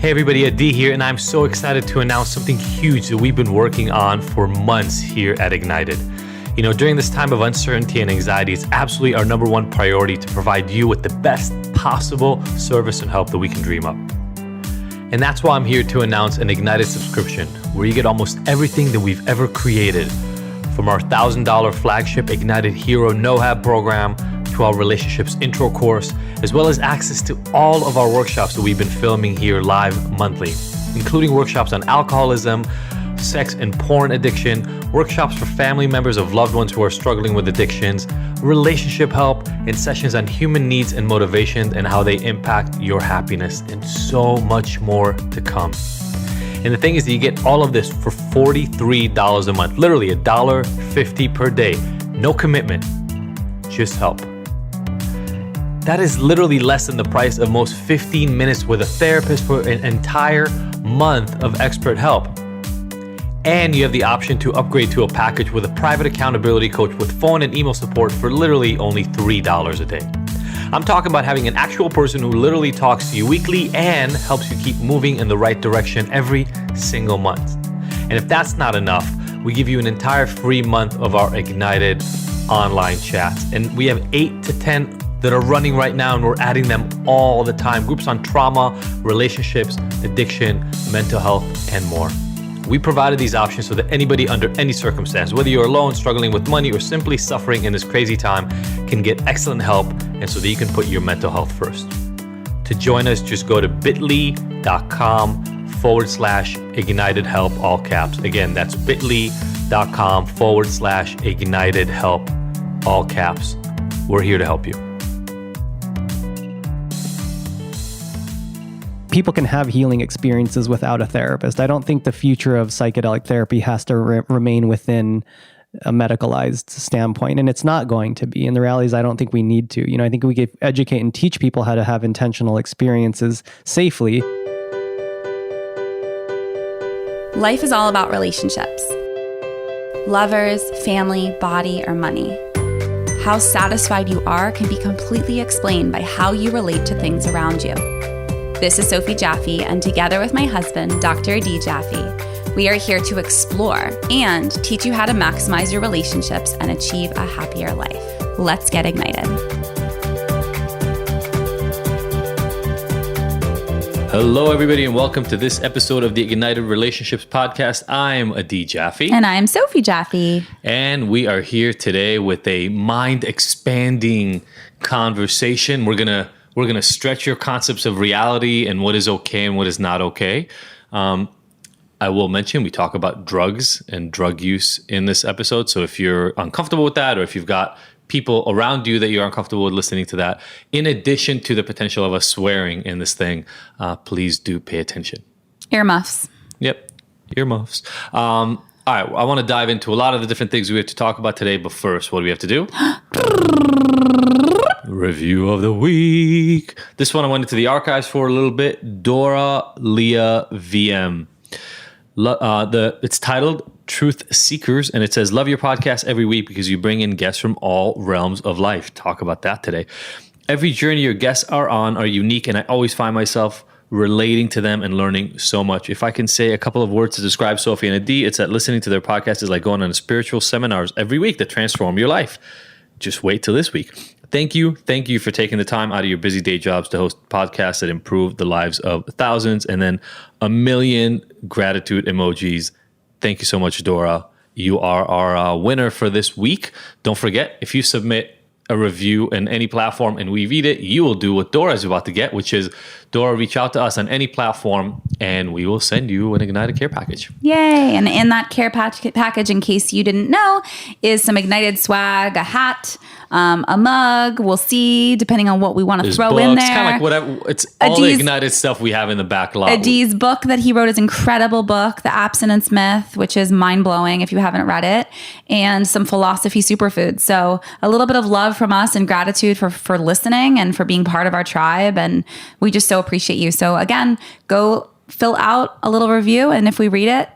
Hey everybody, Adi here, and I'm so excited to announce something huge that we've been working on for months here at Ignited. You know, during this time of uncertainty and anxiety, it's absolutely our number one priority to provide you with the best possible service and help that we can dream up. And that's why I'm here to announce an Ignited subscription, where you get almost everything that we've ever created, from our $1,000 flagship Ignited Hero No-Hab program to our relationships intro course, as well as access to all of our workshops that we've been filming here live monthly, including workshops on alcoholism, sex and porn addiction, workshops for family members of loved ones who are struggling with addictions, relationship help, and sessions on human needs and motivations and how they impact your happiness, and so much more to come. And the thing is that you get all of this for $43 a month, literally $1.50 per day. No commitment, just help. That is literally less than the price of most 15 minutes with a therapist for an entire month of expert help. And you have the option to upgrade to a package with a private accountability coach with phone and email support for literally only $3 a day. I'm talking about having an actual person who literally talks to you weekly and helps you keep moving in the right direction every single month. And if that's not enough, we give you an entire free month of our Ignited online chats. And we have 8 to 10 that are running right now, and we're adding them all the time. Groups on trauma, relationships, addiction, mental health, and more. We provided these options so that anybody under any circumstance, whether you're alone, struggling with money, or simply suffering in this crazy time, can get excellent help, and so that you can put your mental health first. To join us, just go to bit.ly/ignited help, all caps. Again, that's bit.ly.com/ignited help, all caps. We're here to help you. People can have healing experiences without a therapist. I don't think the future of psychedelic therapy has to remain within a medicalized standpoint, and it's not going to be. And the reality is, I don't think we need to. I think we could educate and teach people how to have intentional experiences safely. Life is all about relationships. Lovers, family, body, or money. How satisfied you are can be completely explained by how you relate to things around you. This is Sophie Jaffe, and together with my husband, Dr. Adi Jaffe, we are here to explore and teach you how to maximize your relationships and achieve a happier life. Let's get ignited. Hello, everybody, and welcome to this episode of the Ignited Relationships Podcast. I'm Adi Jaffe. And I'm Sophie Jaffe. And we are here today with a mind-expanding conversation. We're gonna stretch your concepts of reality and what is okay and what is not okay. I will mention we talk about drugs and drug use in this episode. So if you're uncomfortable with that, or if you've got people around you that you're uncomfortable with listening to that, in addition to the potential of us swearing in this thing, please do pay attention. Earmuffs. Yep, earmuffs. All right, I want to dive into a lot of the different things we have to talk about today. But first, what do we have to do? Review of the week. This one I went into the archives for a little bit. Dora Leah VM. It's titled Truth Seekers, and it says, love your podcast every week because you bring in guests from all realms of life. Talk about that today. Every journey your guests are on are unique, and I always find myself relating to them and learning so much. If I can say a couple of words to describe Sophie and Adi, it's that listening to their podcast is like going on spiritual seminars every week that transform your life. Just wait till this week. Thank you for taking the time out of your busy day jobs to host podcasts that improve the lives of thousands, and then a million gratitude emojis. Thank you so much, Dora. You are our winner for this week. Don't forget, if you submit a review in any platform and we read it, you will do what Dora is about to get, which is, Dora, reach out to us on any platform and we will send you an Ignited Care package. Yay. And in that care package, in case you didn't know, is some Ignited swag, a hat, a mug. We'll see, depending on what we want to throw books, in there. Kind of like whatever. It's all the Ignited stuff we have in the backlog. Adi's book that he wrote, his incredible book, The Abstinence Myth, which is mind-blowing if you haven't read it, and some philosophy superfoods. So a little bit of love from us and gratitude for listening and for being part of our tribe. And we just so appreciate you. So again, go fill out a little review, and if we read it,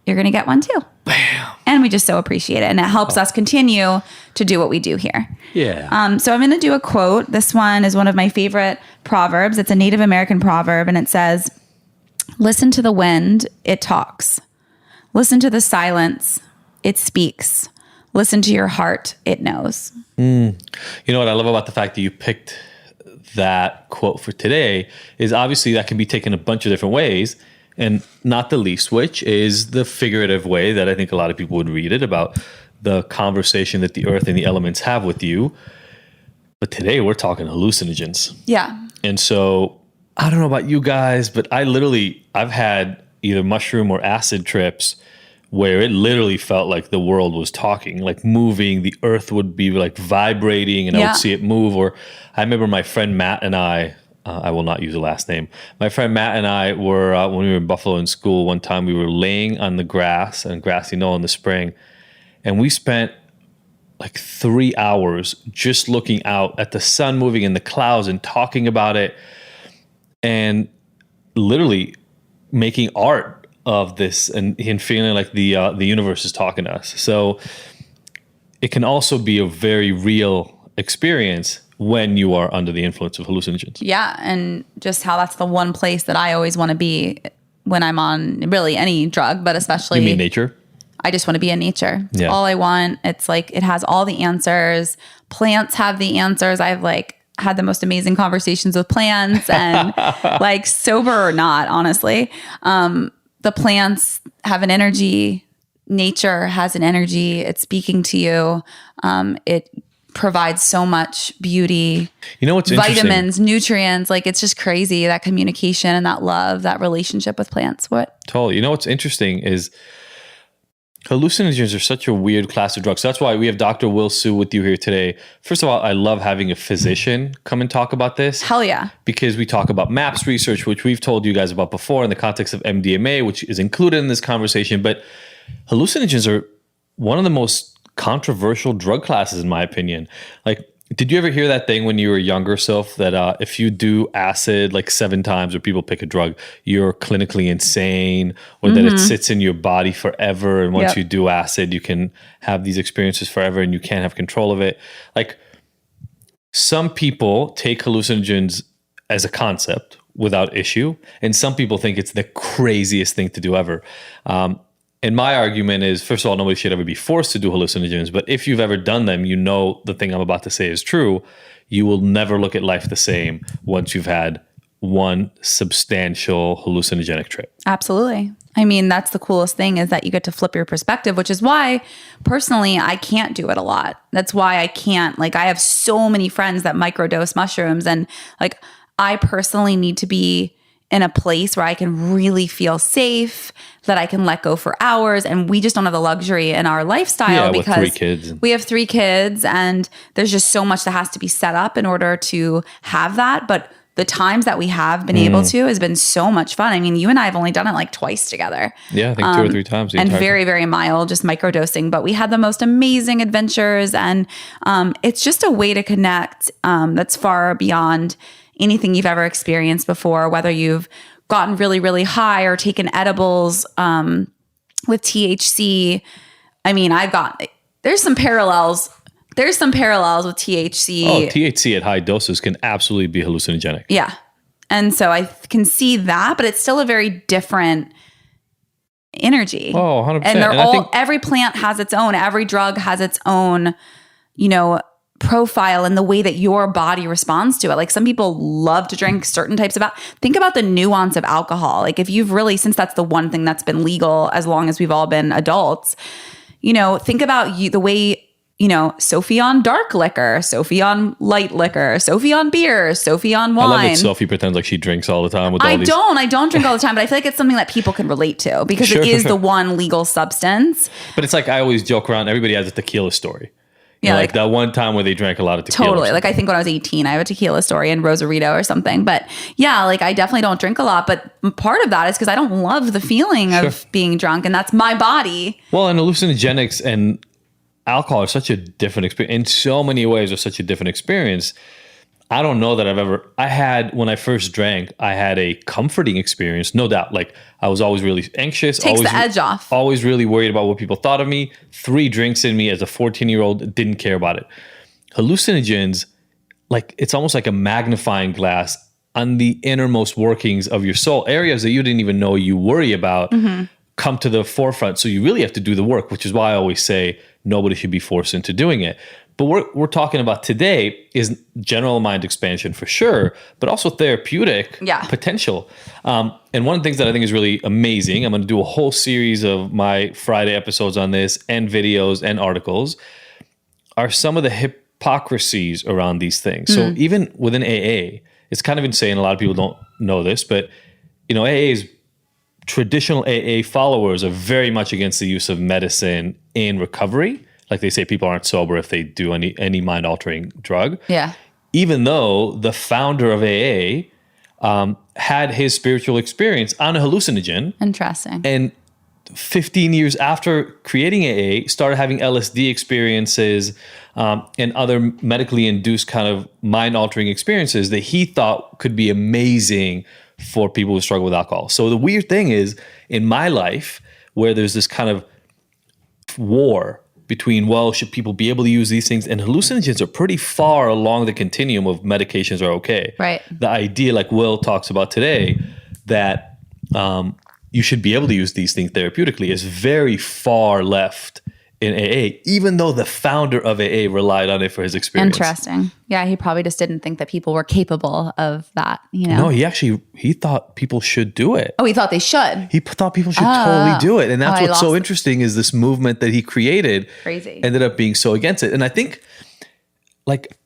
you're going to get one too. Bam. And we just so appreciate it. And it helps us continue to do what we do here. Yeah. So I'm going to do a quote. This one is one of my favorite proverbs. It's a Native American proverb, and it says, Listen to the wind, it talks. Listen to the silence, it speaks. Listen to your heart, it knows. You know what I love about the fact that you picked that quote for today is obviously that can be taken a bunch of different ways, and not the least which is the figurative way that I think a lot of people would read it, about the conversation that the earth and the elements have with you. But today we're talking hallucinogens. Yeah. And so I don't know about you guys, but I've had either mushroom or acid trips where it literally felt like the world was talking, like moving, the earth would be like vibrating and I would see it move. Or I remember my friend Matt and I will not use the last name. My friend Matt and I were, when we were in Buffalo in school, one time we were laying on the grass and grassy knoll in the spring, and we spent like 3 hours just looking out at the sun moving in the clouds and talking about it and literally making art of this and feeling like the universe is talking to us. So it can also be a very real experience when you are under the influence of hallucinogens. Yeah, and just how that's the one place that I always want to be when I'm on really any drug, but especially... You mean nature? I just want to be in nature. It's Yeah. all I want. It's like it has all the answers. Plants have the answers. I've like had the most amazing conversations with plants and like sober or not, honestly. The plants have an energy. Nature has an energy. It's speaking to you. It provides so much beauty. You know what's interesting? Vitamins, nutrients. Like it's just crazy, that communication and that love, that relationship with plants. What? Totally. You know what's interesting is hallucinogens are such a weird class of drugs. So that's why we have Dr. Will Su with you here today. First of all, I love having a physician come and talk about this. Hell yeah. Because we talk about MAPS research, which we've told you guys about before in the context of MDMA, which is included in this conversation. But hallucinogens are one of the most controversial drug classes, in my opinion. Like, did you ever hear that thing when you were younger, Soph, that if you do acid like 7 times or people pick a drug, you're clinically insane, or that it sits in your body forever, and once you do acid, you can have these experiences forever and you can't have control of it? Like, some people take hallucinogens as a concept without issue, and some people think it's the craziest thing to do ever. And my argument is, first of all, nobody should ever be forced to do hallucinogens. But if you've ever done them, you know the thing I'm about to say is true. You will never look at life the same once you've had one substantial hallucinogenic trip. Absolutely. I mean, that's the coolest thing, is that you get to flip your perspective, which is why personally I can't do it a lot. That's why I can't. Like, I have so many friends that microdose mushrooms, and like I personally need to be in a place where I can really feel safe, that I can let go for hours. And we just don't have the luxury in our lifestyle because with 3 kids. We have 3 kids, and there's just so much that has to be set up in order to have that. But the times that we have been able to has been so much fun. I mean, you and I have only done it like twice together. Yeah, I think 2 or 3 times. And very, very mild, just microdosing. But we had the most amazing adventures. And it's just a way to connect that's far beyond anything you've ever experienced before, whether you've gotten really, really high or taken edibles with THC. I mean, there's some parallels. There's some parallels with THC. Oh, THC at high doses can absolutely be hallucinogenic. Yeah. And so I can see that, but it's still a very different energy. Oh, 100%. And every plant has its own, every drug has its own, profile and the way that your body responds to it. Like, some people love to drink certain types of think about the nuance of alcohol. Like, if you've really, since that's the one thing that's been legal as long as we've all been adults, think about the way, Sophie on dark liquor, Sophie on light liquor, Sophie on beer, Sophie on wine. I love that Sophie pretends like she drinks all the time with all these. I don't drink all the time, but I feel like it's something that people can relate to because it is the one legal substance. But it's like, I always joke around, everybody has a tequila story. Yeah, like that one time where they drank a lot of tequila. Totally. Like, I think when I was 18, I have a tequila story in Rosarito or something. But yeah, like, I definitely don't drink a lot. But part of that is because I don't love the feeling of being drunk, and that's my body. Well, and hallucinogenics and alcohol are such a different experience. In so many ways, are such a different experience. I don't know that when I first drank, I had a comforting experience, no doubt. Like, I was always really anxious. Takes the edge off. Always really worried about what people thought of me. 3 drinks in me as a 14-year-old, didn't care about it. Hallucinogens, like, it's almost like a magnifying glass on the innermost workings of your soul, areas that you didn't even know you worry about come to the forefront. So you really have to do the work, which is why I always say nobody should be forced into doing it. But what we're talking about today is general mind expansion for sure, but also therapeutic potential. And one of the things that I think is really amazing, I'm going to do a whole series of my Friday episodes on this and videos and articles, are some of the hypocrisies around these things. So even within AA, it's kind of insane. A lot of people don't know this, but AA's traditional AA followers are very much against the use of medicine in recovery. Like they say, people aren't sober if they do any mind-altering drug. Yeah. Even though the founder of AA had his spiritual experience on a hallucinogen. Interesting. And 15 years after creating AA, started having LSD experiences and other medically induced kind of mind-altering experiences that he thought could be amazing for people who struggle with alcohol. So the weird thing is, in my life, where there's this kind of war between, well, should people be able to use these things? And hallucinogens are pretty far along the continuum of medications are okay. Right. The idea, like Will talks about today, that you should be able to use these things therapeutically is very far left in AA, even though the founder of AA relied on it for his experience. Interesting. Yeah, he probably just didn't think that people were capable of that, No, he thought people should do it. Oh, he thought they should. He thought people should totally do it. And that's what's so it. interesting is this movement that he created ended up being so against it. And I think like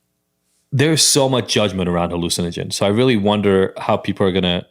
there's so much judgment around hallucinogens. So I really wonder how people are going to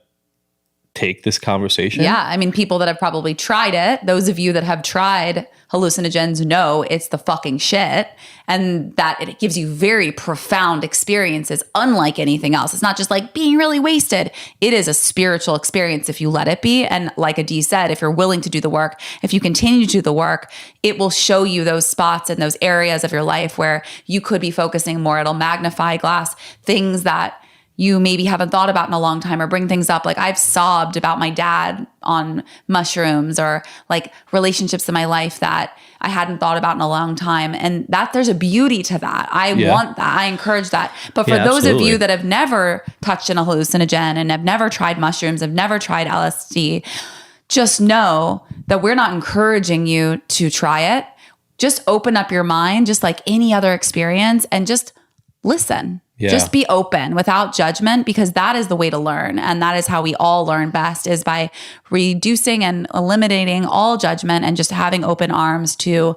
take this conversation. Yeah. I mean, people that have probably tried it, those of you that have tried hallucinogens know it's the fucking shit, and that it gives you very profound experiences unlike anything else. It's not just like being really wasted. It is a spiritual experience if you let it be. And like Adi said, if you're willing to do the work, if you continue to do the work, it will show you those spots and those areas of your life where you could be focusing more. It'll magnify glass things that you maybe haven't thought about in a long time, or bring things up. Like I've sobbed about my dad on mushrooms, or like relationships in my life that I hadn't thought about in a long time. And that there's a beauty to that. I want that. I encourage that. But for those of you that have never touched an hallucinogen and have never tried mushrooms, have never tried LSD, just know that we're not encouraging you to try it. Just open up your mind, just like any other experience, and just listen. Yeah. Just be open without judgment, because that is the way to learn. And that is how we all learn best, is by reducing and eliminating all judgment and just having open arms to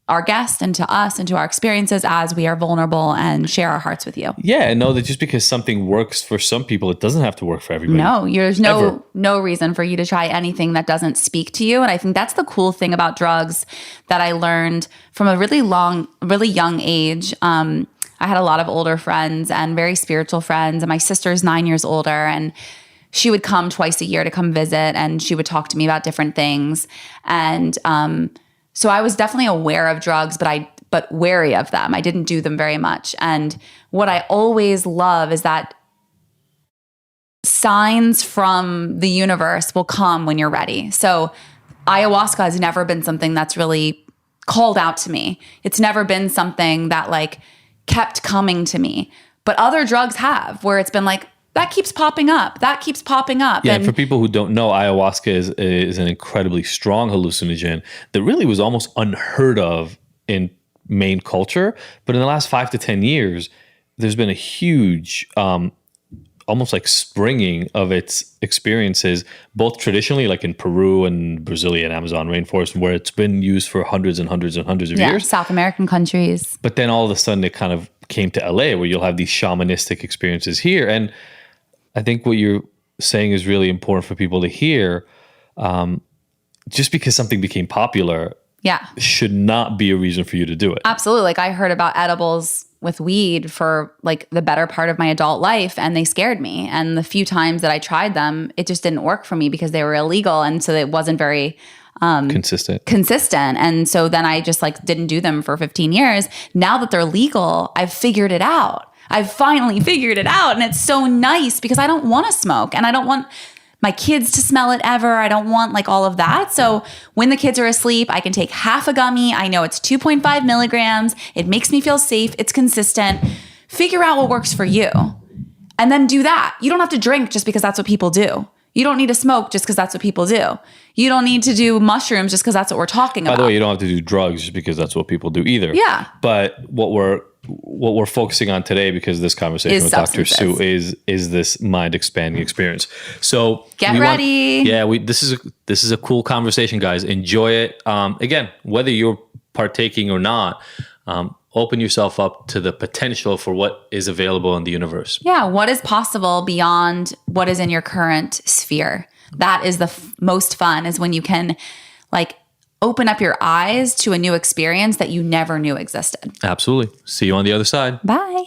our guests and to us and to our experiences as we are vulnerable and share our hearts with you. Yeah, and know that just because something works for some people, it doesn't have to work for everybody. No, there's no reason for you to try anything that doesn't speak to you. And I think that's the cool thing about drugs that I learned from a really young age. I had a lot of older friends and very spiritual friends, and my sister's 9 years older, and she would come twice a year to come visit, and she would talk to me about different things. And so I was definitely aware of drugs, but wary of them. I didn't do them very much. And what I always love is that signs from the universe will come when you're ready. So ayahuasca has never been something that's really called out to me. It's never been something that like kept coming to me. But other drugs have, where it's been like, that keeps popping up. That keeps popping up. Yeah, and for people who don't know, ayahuasca is an incredibly strong hallucinogen that really was almost unheard of in main culture. But in the last 5 to 10 years, there's been a huge, almost like springing of its experiences, both traditionally, like in Peru and Brazilian Amazon rainforest, where it's been used for hundreds and hundreds and hundreds of years. South American countries. But then all of a sudden it kind of came to LA, where you'll have these shamanistic experiences here. And I think what you're saying is really important for people to hear. Just because something became popular should not be a reason for you to do it. Absolutely. Like I heard about edibles with weed for like the better part of my adult life, and they scared me. And the few times that I tried them, it just didn't work for me because they were illegal. And so it wasn't very consistent. And so then I just like didn't do them for 15 years. Now that they're legal, I've figured it out. I've finally figured it out. And it's so nice because I don't want to smoke, and I don't want my kids to smell it ever. I don't want like all of that. So when the kids are asleep, I can take half a gummy. I know it's 2.5 milligrams. It makes me feel safe. It's consistent. Figure out what works for you. And then do that. You don't have to drink just because that's what people do. You don't need to smoke just because that's what people do. You don't need to do mushrooms just because that's what we're talking about. By the way, you don't have to do drugs just because that's what people do either. Yeah. But what we're focusing on today, because this conversation with Dr. Sue is this mind expanding experience. So get ready. This is a cool conversation, guys. Enjoy it. Again, whether you're partaking or not, open yourself up to the potential for what is available in the universe. Yeah, what is possible beyond what is in your current sphere? That is the most fun, is when you can like open up your eyes to a new experience that you never knew existed. Absolutely. See you on the other side. Bye.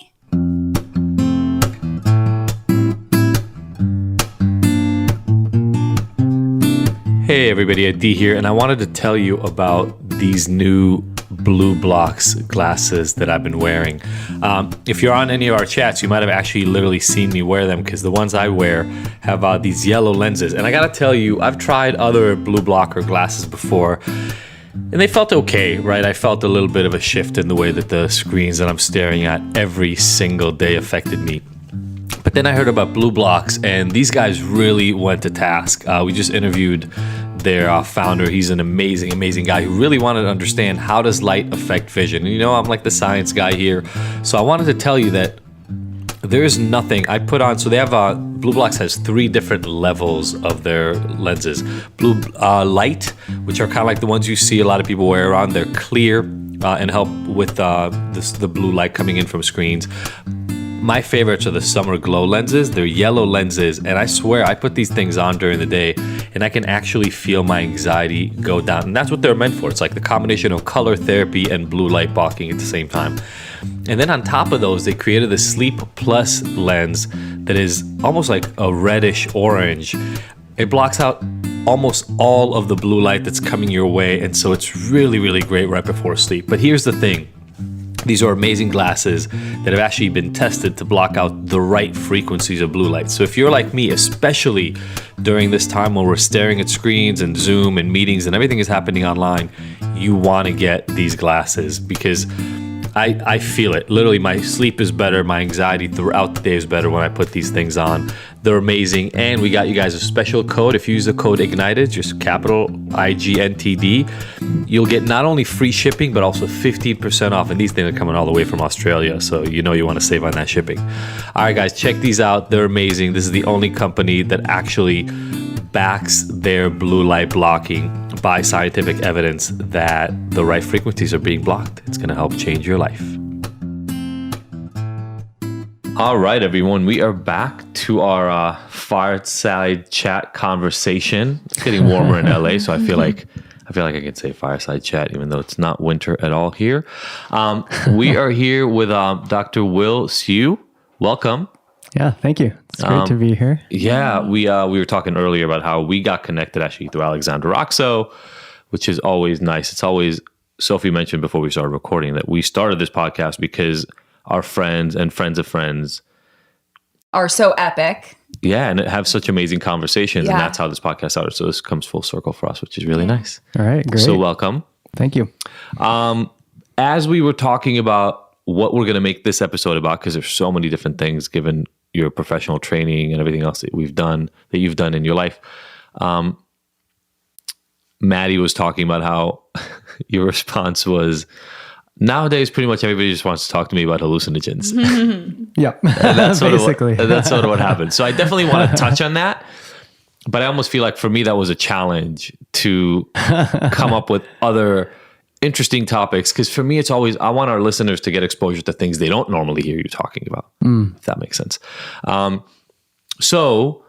Hey everybody, D here, and I wanted to tell you about these new Blue Blocks glasses that I've been wearing. If you're on any of our chats, you might have actually literally seen me wear them, because the ones I wear have these yellow lenses. And I gotta tell you, I've tried other Blue Blocker glasses before, and they felt okay, right? I felt a little bit of a shift in the way that the screens that I'm staring at every single day affected me. But then I heard about Blue Blocks, and these guys really went to task. We just interviewed their founder. He's an amazing, amazing guy who really wanted to understand, how does light affect vision? And I'm like the science guy here. So I wanted to tell you that there's nothing I put on. So they have Blue Blocks has 3 different levels of their lenses. Blue light, which are kind of like the ones you see a lot of people wear around. They're clear and help with the blue light coming in from screens. My favorites are the summer glow lenses. They're yellow lenses, and I swear I put these things on during the day and I can actually feel my anxiety go down. And that's what they're meant for. It's like the combination of color therapy and blue light blocking at the same time. And then on top of those, they created the Sleep Plus lens that is almost like a reddish orange. It blocks out almost all of the blue light that's coming your way, and so it's really, really great right before sleep. But here's the thing. These are amazing glasses that have actually been tested to block out the right frequencies of blue light. So if you're like me, especially during this time when we're staring at screens and Zoom and meetings and everything is happening online, you want to get these glasses, because I feel it. Literally, my sleep is better. My anxiety throughout the day is better when I put these things on. They're amazing. And we got you guys a special code. If you use the code IGNITED, just capital IGNTD, you'll get not only free shipping, but also 15% off. And these things are coming all the way from Australia. So you want to save on that shipping. All right, guys, check these out. They're amazing. This is the only company that actually backs their blue light blocking by scientific evidence that the right frequencies are being blocked. It's going to help change your life. All right, everyone, we are back to our fireside chat conversation. It's getting warmer in LA, so I feel like I can say fireside chat, even though it's not winter at all here. We are here with Dr. Will Sue. Welcome. Yeah, thank you. It's great to be here. Yeah, we were talking earlier about how we got connected actually through Alexander Roxo, which is always nice. It's always, Sophie mentioned before we started recording that we started this podcast because our friends and friends of friends are so epic. Yeah, and have such amazing conversations. Yeah. And that's how this podcast started. So this comes full circle for us, which is really nice. All right, great. So welcome. Thank you. As we were talking about what we're going to make this episode about, because there's so many different things given your professional training and everything else that you've done in your life. Maddie was talking about how your response was, nowadays pretty much everybody just wants to talk to me about hallucinogens. Yep. Basically. That's sort of what happened. So I definitely want to touch on that. But I almost feel like for me that was a challenge to come up with other interesting topics, because for me it's always, I want our listeners to get exposure to things they don't normally hear you talking about, if that makes sense. So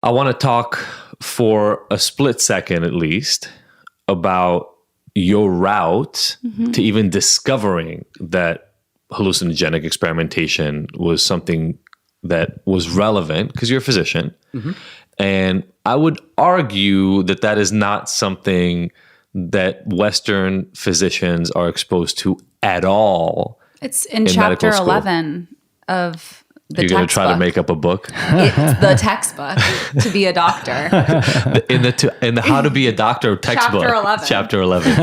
I want to talk for a split second at least about your route to even discovering that hallucinogenic experimentation was something that was relevant, because you're a physician. And I would argue that that is not something that Western physicians are exposed to at all. It's in chapter 11 of the textbook. You're going to try to make up a book? It's the textbook to be a doctor. in the How to Be a Doctor textbook. Chapter 11.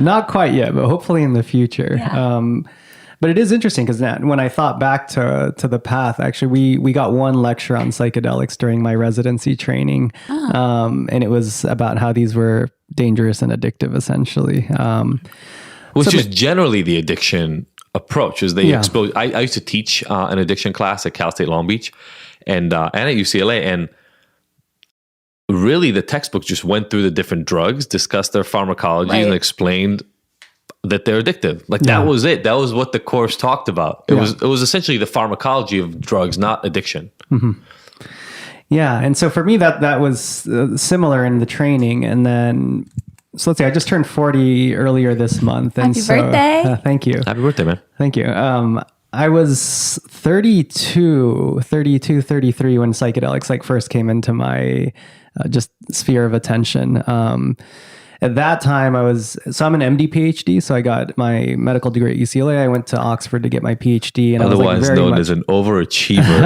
Not quite yet, but hopefully in the future. Yeah. But it is interesting because when I thought back to the path, actually, we got one lecture on psychedelics during my residency training. And it was about how these were dangerous and addictive, essentially. Which is generally the addiction approach, is they expose. I used to teach an addiction class at Cal State Long Beach and at UCLA, and really the textbook just went through the different drugs, discussed their pharmacology, and explained that they're addictive. Like that was it. That was what the course talked about. It was essentially the pharmacology of drugs, not addiction. Mm-hmm. Yeah, and so for me that was similar in the training, and then. So let's see, I just turned 40 earlier this month. And Happy birthday. Thank you. Happy birthday, man. Thank you. I was 33 when psychedelics first came into my just sphere of attention. At that time, I'm an MD PhD, so I got my medical degree at UCLA. I went to Oxford to get my PhD. And otherwise known as an overachiever.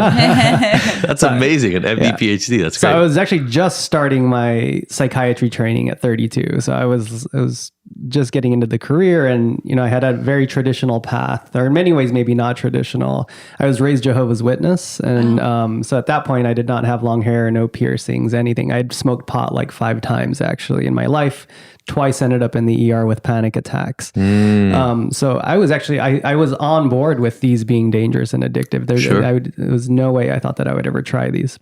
That's amazing, an MD PhD. That's great. So I was actually just starting my psychiatry training at 32. So I was just getting into the career, and I had a very traditional path, or in many ways maybe not traditional. I was raised Jehovah's Witness, and so at that point I did not have long hair, no piercings, anything. I'd smoked pot 5 times actually in my life. Twice ended up in the ER with panic attacks. So I was actually I was on board with these being dangerous and addictive. There was no way I thought that I would ever try these.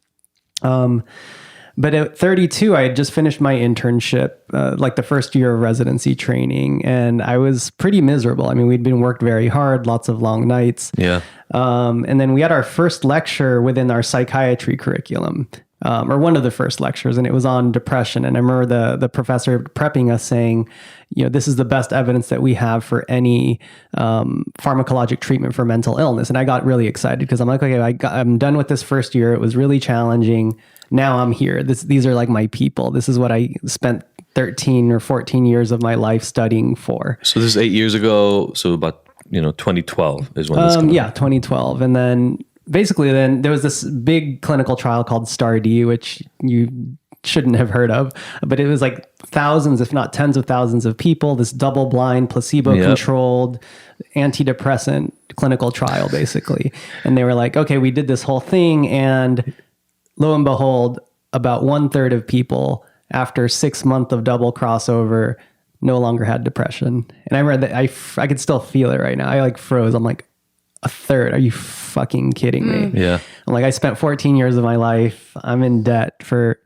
But at 32, I had just finished my internship, the first year of residency training, and I was pretty miserable. I mean, we'd been worked very hard, lots of long nights. Yeah. And then we had our first lecture within our psychiatry curriculum, or one of the first lectures, and it was on depression. And I remember the professor prepping us saying, this is the best evidence that we have for any pharmacologic treatment for mental illness. And I got really excited because I'm like, okay, I'm done with this first year. It was really challenging. Now I'm here. These are my people. This is what I spent 13 or 14 years of my life studying for. So this is 8 years ago. So about 2012 is when this came out. Yeah, 2012. And then basically there was this big clinical trial called STAR-D, which you shouldn't have heard of, but it was thousands, if not tens of thousands of people, this double-blind, placebo-controlled antidepressant clinical trial, basically. And they were like, okay, we did this whole thing, and lo and behold, about 1/3 of people after 6 months of double crossover no longer had depression. And I remember that I could still feel it right now. I froze. I'm like, 1/3? Are you fucking kidding me? Yeah. I'm like, I spent 14 years of my life. I'm in debt for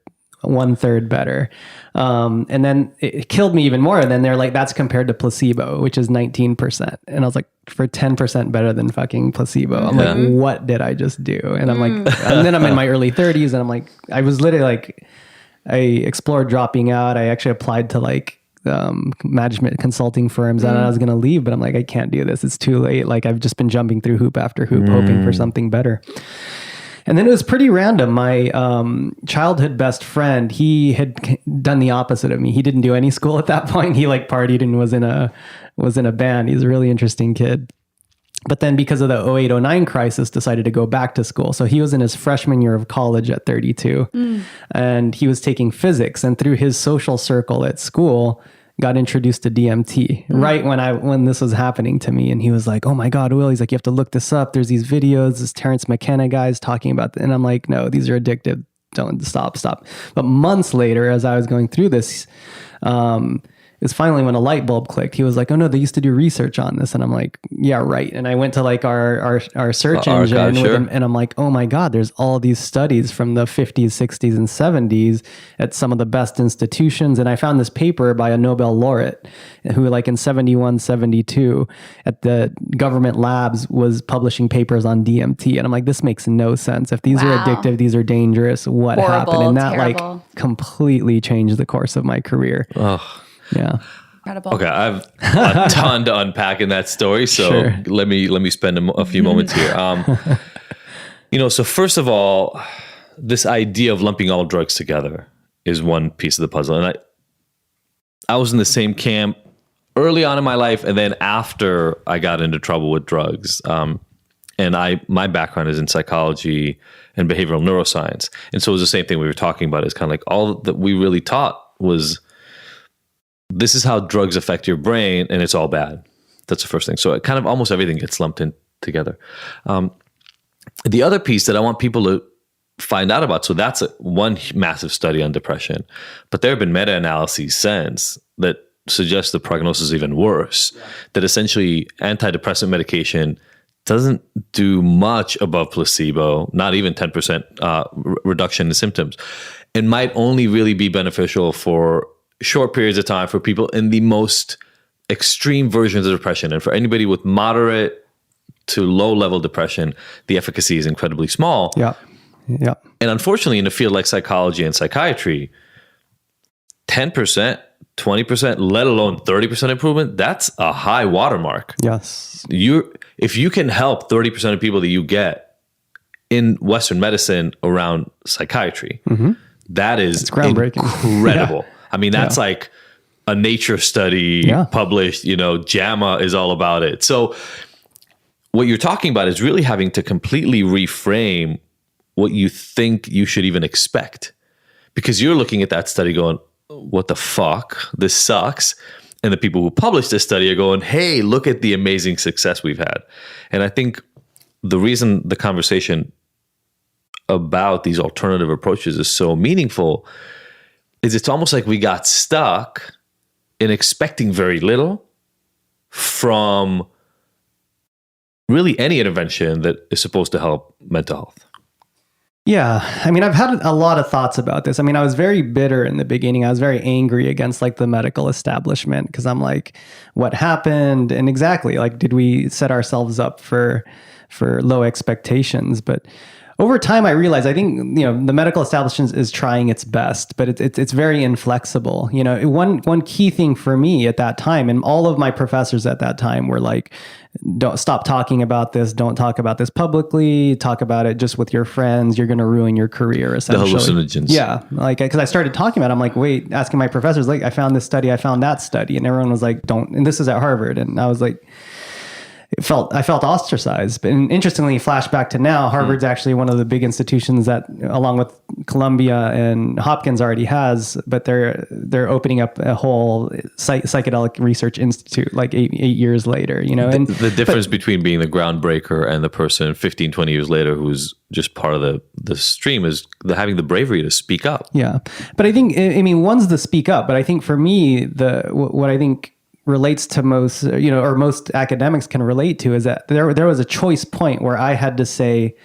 1/3 better. And then it killed me even more. And then they're like, that's compared to placebo, which is 19%. And I was like, for 10% better than fucking placebo. I'm like, what did I just do? And I'm like, and then I'm in my early 30s, and I'm like, I was literally I explored dropping out. I actually applied to management consulting firms, and I was going to leave, but I'm like, I can't do this. It's too late. I've just been jumping through hoop after hoop, hoping for something better. And then it was pretty random. My childhood best friend, he had done the opposite of me. He didn't do any school at that point. He partied and was in a band. He's a really interesting kid. But then because of the 2008-2009 crisis, decided to go back to school. So he was in his freshman year of college at 32, and he was taking physics. And through his social circle at school, got introduced to DMT right when this was happening to me. And he was like, oh my God, Will, he's like, you have to look this up. There's these videos, this Terrence McKenna guy's talking about and I'm like, no, these are addictive. Don't stop. But months later, as I was going through this, is finally when a light bulb clicked. He was like, oh no, they used to do research on this. And I'm like, yeah, right. And I went to our search engine with him, and I'm like, oh my God, there's all these studies from the 50s, 60s, and 70s at some of the best institutions. And I found this paper by a Nobel laureate who in 71, 72 at the government labs was publishing papers on DMT. And I'm like, this makes no sense. If these are addictive, these are dangerous, what happened? And that terrible. Completely changed the course of my career. Ugh. Yeah. Incredible. Okay, I've a ton to unpack in that story, so let me spend a few moments here. So first of all, this idea of lumping all drugs together is one piece of the puzzle, and I was in the same camp early on in my life, and then after I got into trouble with drugs. And my background is in psychology and behavioral neuroscience, and so it was the same thing we were talking about. Is kind of all that we really taught was, this is how drugs affect your brain, and it's all bad. That's the first thing. So it kind of almost everything gets lumped in together. The other piece that I want people to find out about, so that's one massive study on depression, but there have been meta-analyses since that suggest the prognosis is even worse, that essentially antidepressant medication doesn't do much above placebo, not even 10% reduction in symptoms. It might only really be beneficial for short periods of time for people in the most extreme versions of depression. And for anybody with moderate to low level depression, the efficacy is incredibly small. Yeah. Yeah. And unfortunately, in a field like psychology and psychiatry, 10%, 20%, let alone 30% improvement, that's a high watermark. Yes. If you can help 30% of people that you get in Western medicine around psychiatry, that is groundbreaking. Incredible. Yeah. I mean, that's like a Nature study published, JAMA is all about it. So what you're talking about is really having to completely reframe what you think you should even expect, because you're looking at that study going, what the fuck? This sucks. And the people who published this study are going, hey, look at the amazing success we've had. And I think the reason the conversation about these alternative approaches is so meaningful is it's almost like we got stuck in expecting very little from really any intervention that is supposed to help mental health. Yeah. I mean, I've had a lot of thoughts about this. I mean, I was very bitter in the beginning. I was very angry against like the medical establishment because I'm like, what happened? And exactly, like, did we set ourselves up for low expectations? But over time, I realized, I think, the medical establishment is trying its best, but it's very inflexible. One key thing for me at that time, and all of my professors at that time were like, don't stop talking about this. Don't talk about this publicly. Talk about it just with your friends. You're going to ruin your career, essentially. The hallucinogens. Yeah. Like, because I started talking about it, I'm like, wait, asking my professors, like, I found this study, I found that study. And everyone was like, don't, and this is at Harvard. And I was like, I felt ostracized. But interestingly, flashback to now, Harvard's actually one of the big institutions that, along with Columbia and Hopkins, already has, but they're opening up a whole psychedelic research institute like eight years later, And the difference between being the groundbreaker and the person 15, 20 years later who's just part of the stream is having the bravery to speak up. Yeah. But I think, one's the speak up, but I think for me, what I think relates to most, or most academics can relate to, is that there was a choice point where I had to say,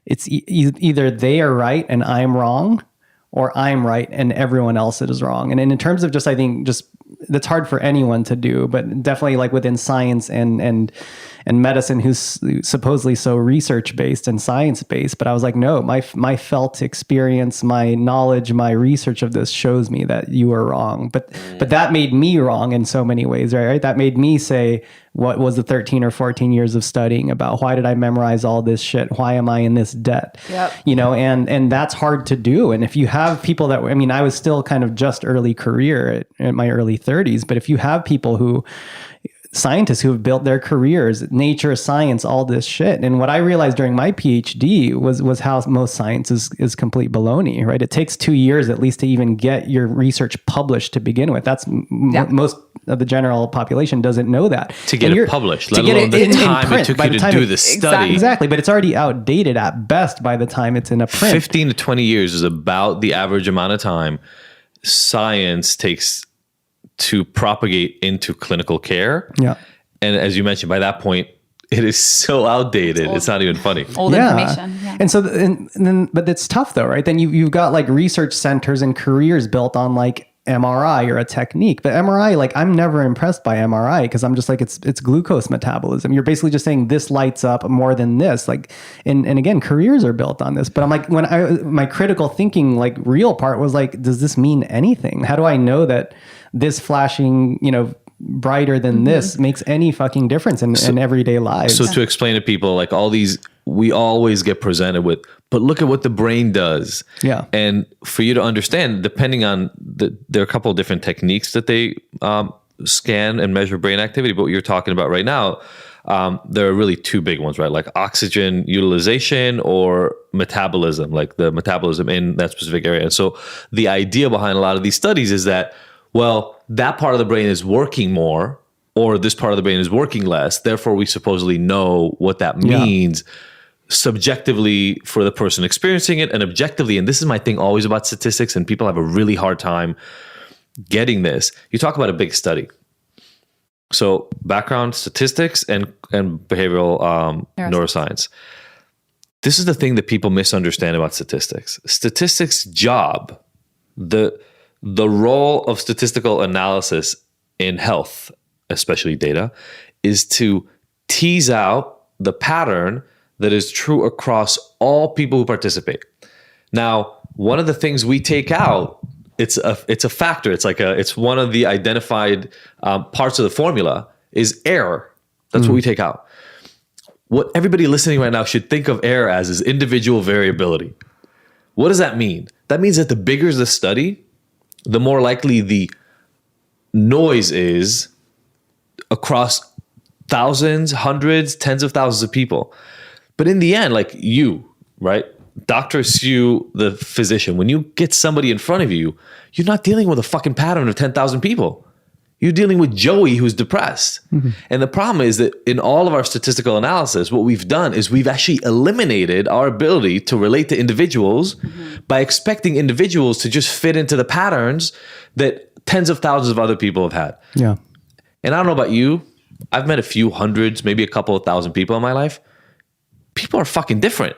it's either they are right and I'm wrong, or I'm right and everyone else is wrong. And in terms of I think that's hard for anyone to do, but definitely like within science and medicine, who's supposedly so research-based and science-based. But I was like, no, my felt experience, my knowledge, my research of this shows me that you are wrong. But that made me wrong in so many ways, right? That made me say, what was the 13 or 14 years of studying about? Why did I memorize all this shit? Why am I in this debt? Yep. And that's hard to do. And if you have people that, I was still kind of just early career at my early 30s, but if you have people scientists who have built their careers, nature, science, all this shit. And what I realized during my PhD was how most science is complete baloney, right? It takes 2 years at least to even get your research published to begin with. That's most of the general population doesn't know that. To get it published, let alone the time it took you to do the study. Exactly, but it's already outdated at best by the time it's in a print. 15 to 20 years is about the average amount of time science takes to propagate into clinical care. Yeah. And as you mentioned, by that point, it is so outdated. It's not even funny. Old information. Yeah. And so, but it's tough though, right? Then you've got like research centers and careers built on like MRI or a technique. But MRI, like, I'm never impressed by MRI because I'm just like, it's glucose metabolism. You're basically just saying this lights up more than this. Like, and again, careers are built on this. But I'm like, my critical thinking, like, real part was like, does this mean anything? How do I know that this flashing, brighter than this makes any fucking difference in everyday lives? So to explain to people, like, all these, we always get presented with, but look at what the brain does. Yeah. And for you to understand, depending on there are a couple of different techniques that they scan and measure brain activity. But what you're talking about right now, there are really two big ones, right? Like oxygen utilization or metabolism, like the metabolism in that specific area. And so the idea behind a lot of these studies is that, well, that part of the brain is working more, or this part of the brain is working less. Therefore, we supposedly know what that means subjectively for the person experiencing it, and objectively. And this is my thing always about statistics, and people have a really hard time getting this. You talk about a big study. So background statistics and behavioral neuroscience. This is the thing that people misunderstand about statistics. Statistics' job, the role of statistical analysis in health, especially data, is to tease out the pattern that is true across all people who participate. Now, one of the things we take out, it's a factor. It's one of the identified parts of the formula is error. That's what we take out. What everybody listening right now should think of error as is individual variability. What does that mean? That means that the bigger the study, the more likely the noise is across thousands, hundreds, tens of thousands of people. But in the end, like you, right? Dr. Sue, the physician, when you get somebody in front of you, you're not dealing with a fucking pattern of 10,000 people. You're dealing with Joey who's depressed. Mm-hmm. And the problem is that in all of our statistical analysis, what we've done is we've actually eliminated our ability to relate to individuals by expecting individuals to just fit into the patterns that tens of thousands of other people have had. Yeah. And I don't know about you, I've met a few hundreds, maybe a couple of thousand people in my life. People are fucking different.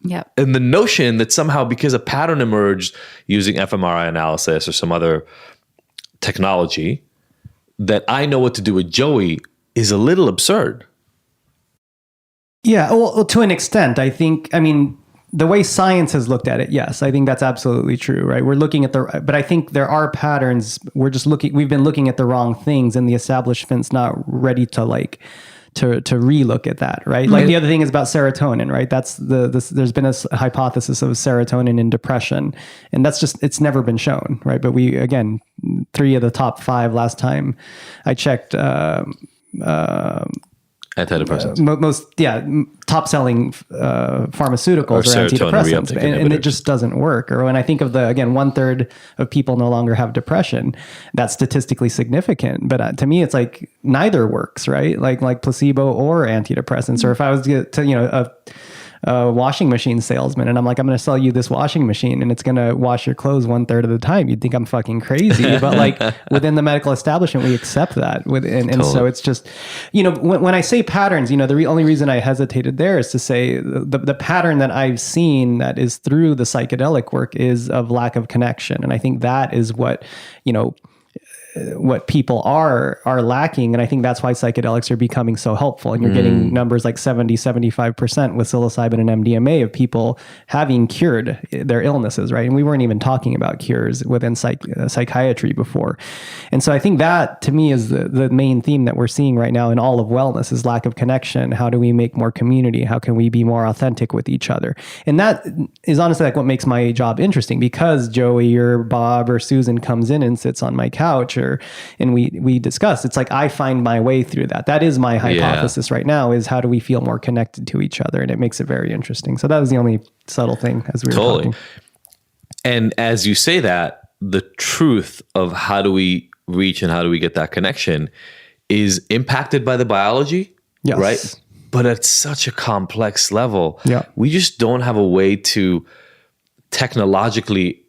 Yeah. And the notion that somehow because a pattern emerged using fMRI analysis or some other technology, that I know what to do with Joey is a little absurd. Yeah, well, to an extent, I mean, the way science has looked at it, yes, I think that's absolutely true, right? We're looking at but I think there are patterns. We've been looking at the wrong things, and the establishment's not ready to to relook at that, right? Like the other thing is about serotonin, right? That's there's been a hypothesis of serotonin in depression, and that's just, it's never been shown, right? But we, again, 3 of the top 5 last time I checked, antidepressants. Most top selling pharmaceuticals are antidepressants, and it just doesn't work. Or when I think of 1/3 of people no longer have depression, that's statistically significant. But to me, it's like neither works, right? Like placebo or antidepressants. Or if I was to a washing machine salesman, and I'm like, I'm going to sell you this washing machine, and it's going to wash your clothes 1/3 of the time, you'd think I'm fucking crazy. But like within the medical establishment, we accept that. And so it's just, when I say patterns, the only reason I hesitated there is to say the pattern that I've seen that is through the psychedelic work is of lack of connection. And I think that is what people are lacking. And I think that's why psychedelics are becoming so helpful. And you're getting numbers like 70-75% with psilocybin and MDMA of people having cured their illnesses, right? And we weren't even talking about cures within psychiatry before. And so I think that, to me, is the main theme that we're seeing right now in all of wellness is lack of connection. How do we make more community? How can we be more authentic with each other? And that is honestly like what makes my job interesting, because Joey or Bob or Susan comes in and sits on my couch, and we discuss. It's like I find my way through that. That is my hypothesis right now, is how do we feel more connected to each other? And it makes it very interesting. So that was the only subtle thing as we were talking. And as you say that, the truth of how do we reach and how do we get that connection is impacted by the biology, right? But at such a complex level, we just don't have a way to technologically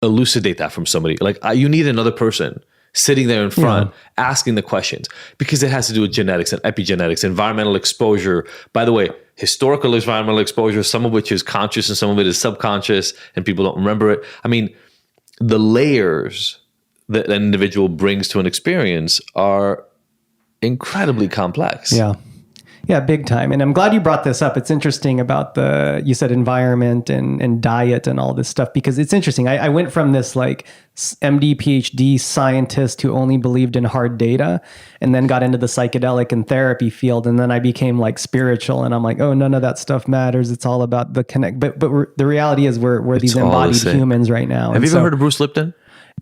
elucidate that from somebody. Like you need another person sitting there in front asking the questions, because it has to do with genetics and epigenetics, environmental exposure. By the way, historical environmental exposure, some of which is conscious and some of it is subconscious and people don't remember it. I mean, the layers that an individual brings to an experience are incredibly complex. Yeah, big time. And I'm glad you brought this up. It's interesting about you said environment and diet and all this stuff, because it's interesting. I went from this like MD, PhD scientist who only believed in hard data, and then got into the psychedelic and therapy field. And then I became like spiritual, and I'm like, oh, none of that stuff matters. It's all about the connect. But the reality is we're these embodied humans right now. Have you ever heard of Bruce Lipton?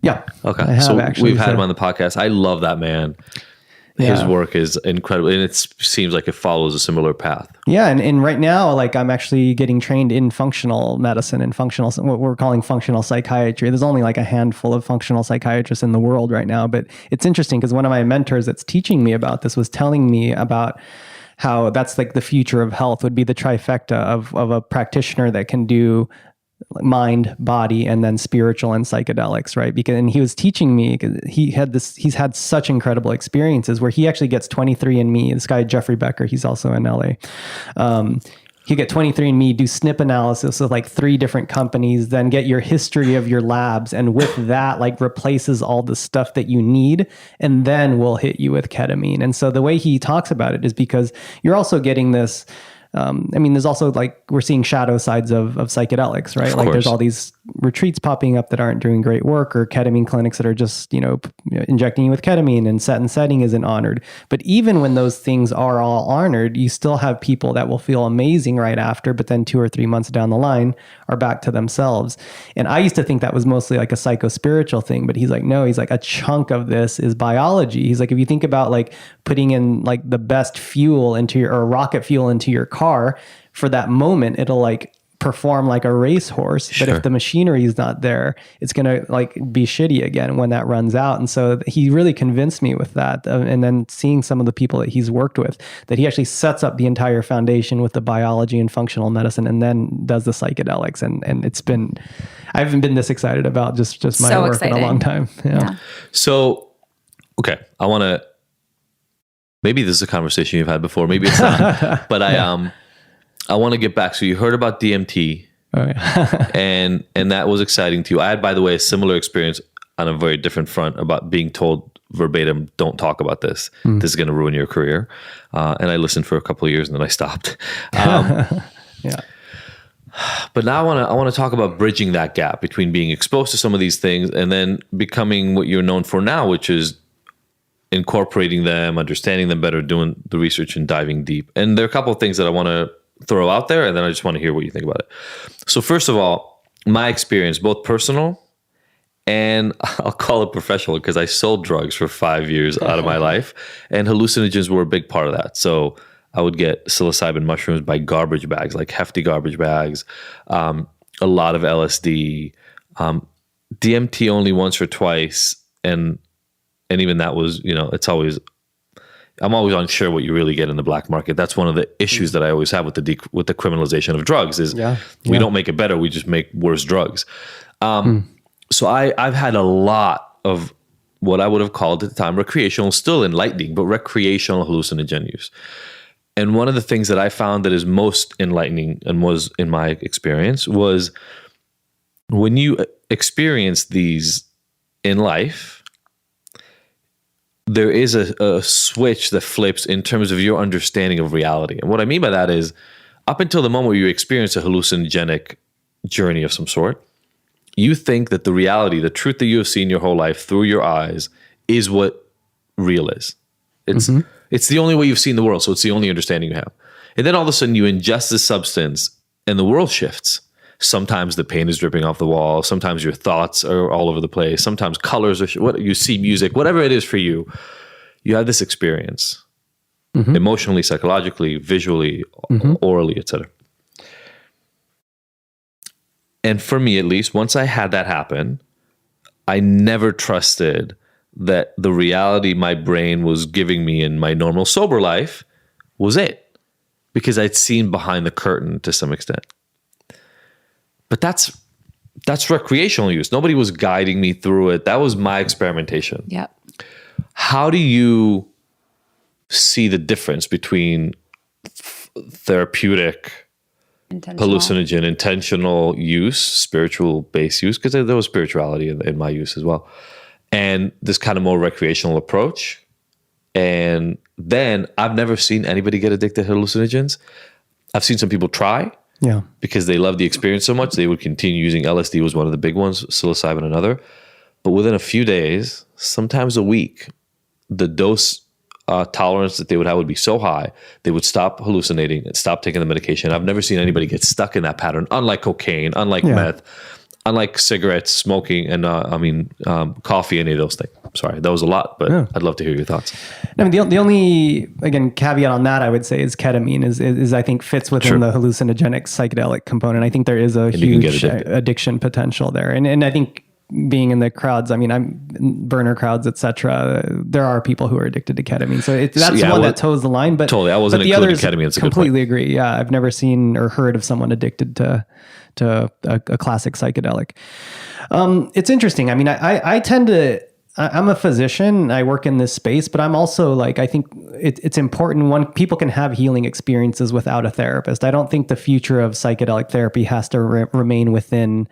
Yeah. Okay. So we've had him on the podcast. I love that man. his work is incredible, and it seems like it follows a similar path. Yeah, and right now, like I'm actually getting trained in functional medicine and what we're calling functional psychiatry. There's only like a handful of functional psychiatrists in the world right now, but it's interesting because one of my mentors that's teaching me about this was telling me about how that's like the future of health would be the trifecta of a practitioner that can do mind, body, and then spiritual and psychedelics, right? And he was teaching me, he's had such incredible experiences where he actually gets 23andMe. This guy, Jeffrey Becker, he's also in LA. You get 23andMe, do SNP analysis of like 3 different companies, then get your history of your labs. And with that, like replaces all the stuff that you need. And then we'll hit you with ketamine. And so the way he talks about it is because you're also getting this, there's also like, we're seeing shadow sides of psychedelics, right? Like there's all these retreats popping up that aren't doing great work, or ketamine clinics that are just, injecting you with ketamine, and set and setting isn't honored. But even when those things are all honored, you still have people that will feel amazing right after, but then 2 or 3 months down the line are back to themselves. And I used to think that was mostly like a psycho-spiritual thing, but he's like, no, he's like, a chunk of this is biology. He's like, if you think about like putting in like the best fuel or rocket fuel into your car, for that moment, it'll like perform like a racehorse. But if the machinery is not there, it's going to like be shitty again when that runs out. And so he really convinced me with that. And then seeing some of the people that he's worked with, that he actually sets up the entire foundation with the biology and functional medicine, and then does the psychedelics. And I haven't been this excited about just my so work exciting. in a long time. Yeah. So, okay. Maybe this is a conversation you've had before, maybe it's not, but I want to get back. So you heard about DMT, and that was exciting to you. I had, by the way, a similar experience on a very different front about being told verbatim, don't talk about this. This is going to ruin your career. And I listened for a couple of years and then I stopped. But now I want to talk about bridging that gap between being exposed to some of these things and then becoming what you're known for now, which is incorporating them, understanding them better, doing the research and diving deep. And there are a couple of things that I want to throw out there, and then I just want to hear what you think about it. So first of all, my experience, both personal and I'll call it professional, because I sold drugs for 5 years out of my life, and hallucinogens were a big part of that. So I would get psilocybin mushrooms by garbage bags, like hefty garbage bags, a lot of LSD, DMT only once or twice, and even that was, I'm always unsure what you really get in the black market. That's one of the issues that I always have with the criminalization of drugs is we don't make it better. We just make worse drugs. So I've had a lot of what I would have called at the time recreational, still enlightening, but recreational hallucinogen use. And one of the things that I found that is most enlightening, and was in my experience, was when you experience these in life, there is a switch that flips in terms of your understanding of reality. And what I mean by that is, up until the moment where you experience a hallucinogenic journey of some sort, you think that the reality, the truth that you have seen your whole life through your eyes, is what real is. It's the only way you've seen the world, so it's the only understanding you have. And then all of a sudden you ingest this substance and the world shifts. Sometimes the paint is dripping off the wall. Sometimes your thoughts are all over the place. Sometimes colors are what you see, music, whatever it is for you. You have this experience, emotionally, psychologically, visually, orally, etc. And for me, at least, once I had that happen, I never trusted that the reality my brain was giving me in my normal sober life was it, because I'd seen behind the curtain to some extent. But that's recreational use. Nobody was guiding me through it. That was my experimentation. Yep. How do you see the difference between therapeutic, hallucinogen, intentional use, spiritual based use, because there was spirituality in my use as well, and this kind of more recreational approach? And then I've never seen anybody get addicted to hallucinogens. I've seen some people try. Yeah. Because they love the experience so much, they would continue using. LSD was one of the big ones, psilocybin another. But within a few days, sometimes a week, the dose tolerance that they would have would be so high, they would stop hallucinating and stop taking the medication. I've never seen anybody get stuck in that pattern, unlike cocaine, unlike meth, unlike cigarettes, smoking, and coffee, any of those things. Sorry, that was a lot, but I'd love to hear your thoughts. I mean, the only, again, caveat on that I would say is ketamine is I think fits within the hallucinogenic psychedelic component. I think there is a huge addiction potential there. And I think being in the crowds, I mean, I'm burner crowds, etc. There are people who are addicted to ketamine. So that's one that toes the line, but totally, I wasn't including ketamine. It's a completely agree. Yeah. I've never seen or heard of someone addicted to a classic psychedelic. It's interesting. I mean, I'm a physician. I work in this space, but I'm also like, I think it's important people can have healing experiences without a therapist. I don't think the future of psychedelic therapy has to remain within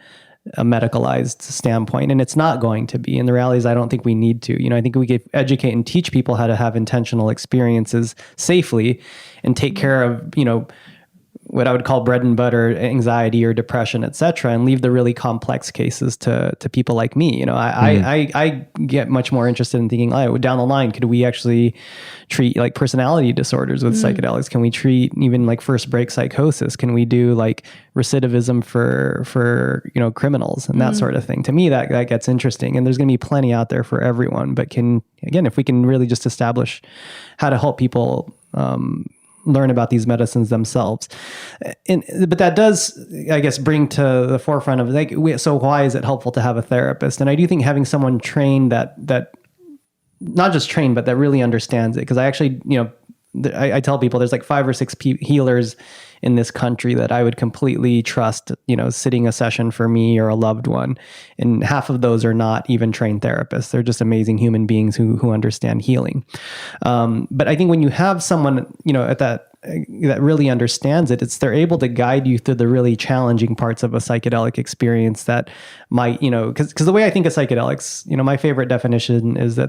a medicalized standpoint, and it's not going to be. And the reality is I don't think we need to. I think we could educate and teach people how to have intentional experiences safely and take care of, what I would call bread and butter anxiety or depression, et cetera, and leave the really complex cases to people like me. I get much more interested in thinking, down the line, could we actually treat like personality disorders with psychedelics? Can we treat even like first break psychosis? Can we do like recidivism for criminals and that sort of thing? To me, that gets interesting, and there's going to be plenty out there for everyone. But if we can really just establish how to help people learn about these medicines themselves. But that does, I guess, bring to the forefront of so why is it helpful to have a therapist? And I do think having someone trained that not just trained, but that really understands it. Because I actually, I tell people there's like 5 or 6 healers in this country that I would completely trust, sitting a session for me or a loved one. And half of those are not even trained therapists. They're just amazing human beings who understand healing. But I think when you have someone, at that really understands it, they're able to guide you through the really challenging parts of a psychedelic experience that might, because the way I think of psychedelics, my favorite definition is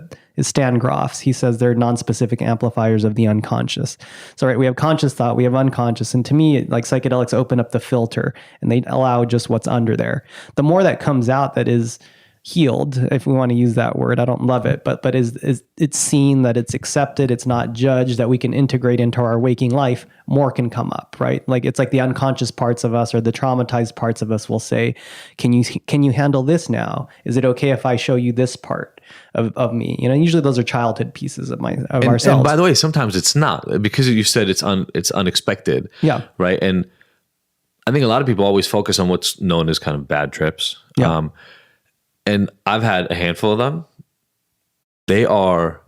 Stan Grof's. He says they're non-specific amplifiers of the unconscious. So, right, we have conscious thought, we have unconscious. And to me, like psychedelics open up the filter and they allow just what's under there. The more that comes out that is healed, if we want to use that word, I don't love it, but is it's seen, that it's accepted, it's not judged, that we can integrate into our waking life, more can come up, right? Like it's like the unconscious parts of us or the traumatized parts of us will say, can you handle this now? Is it okay if I show you this part of me? Usually those are childhood pieces of ourselves. And by the way, sometimes it's not, because you said it's unexpected. Yeah. Right. And I think a lot of people always focus on what's known as kind of bad trips. Yeah. And I've had a handful of them. They are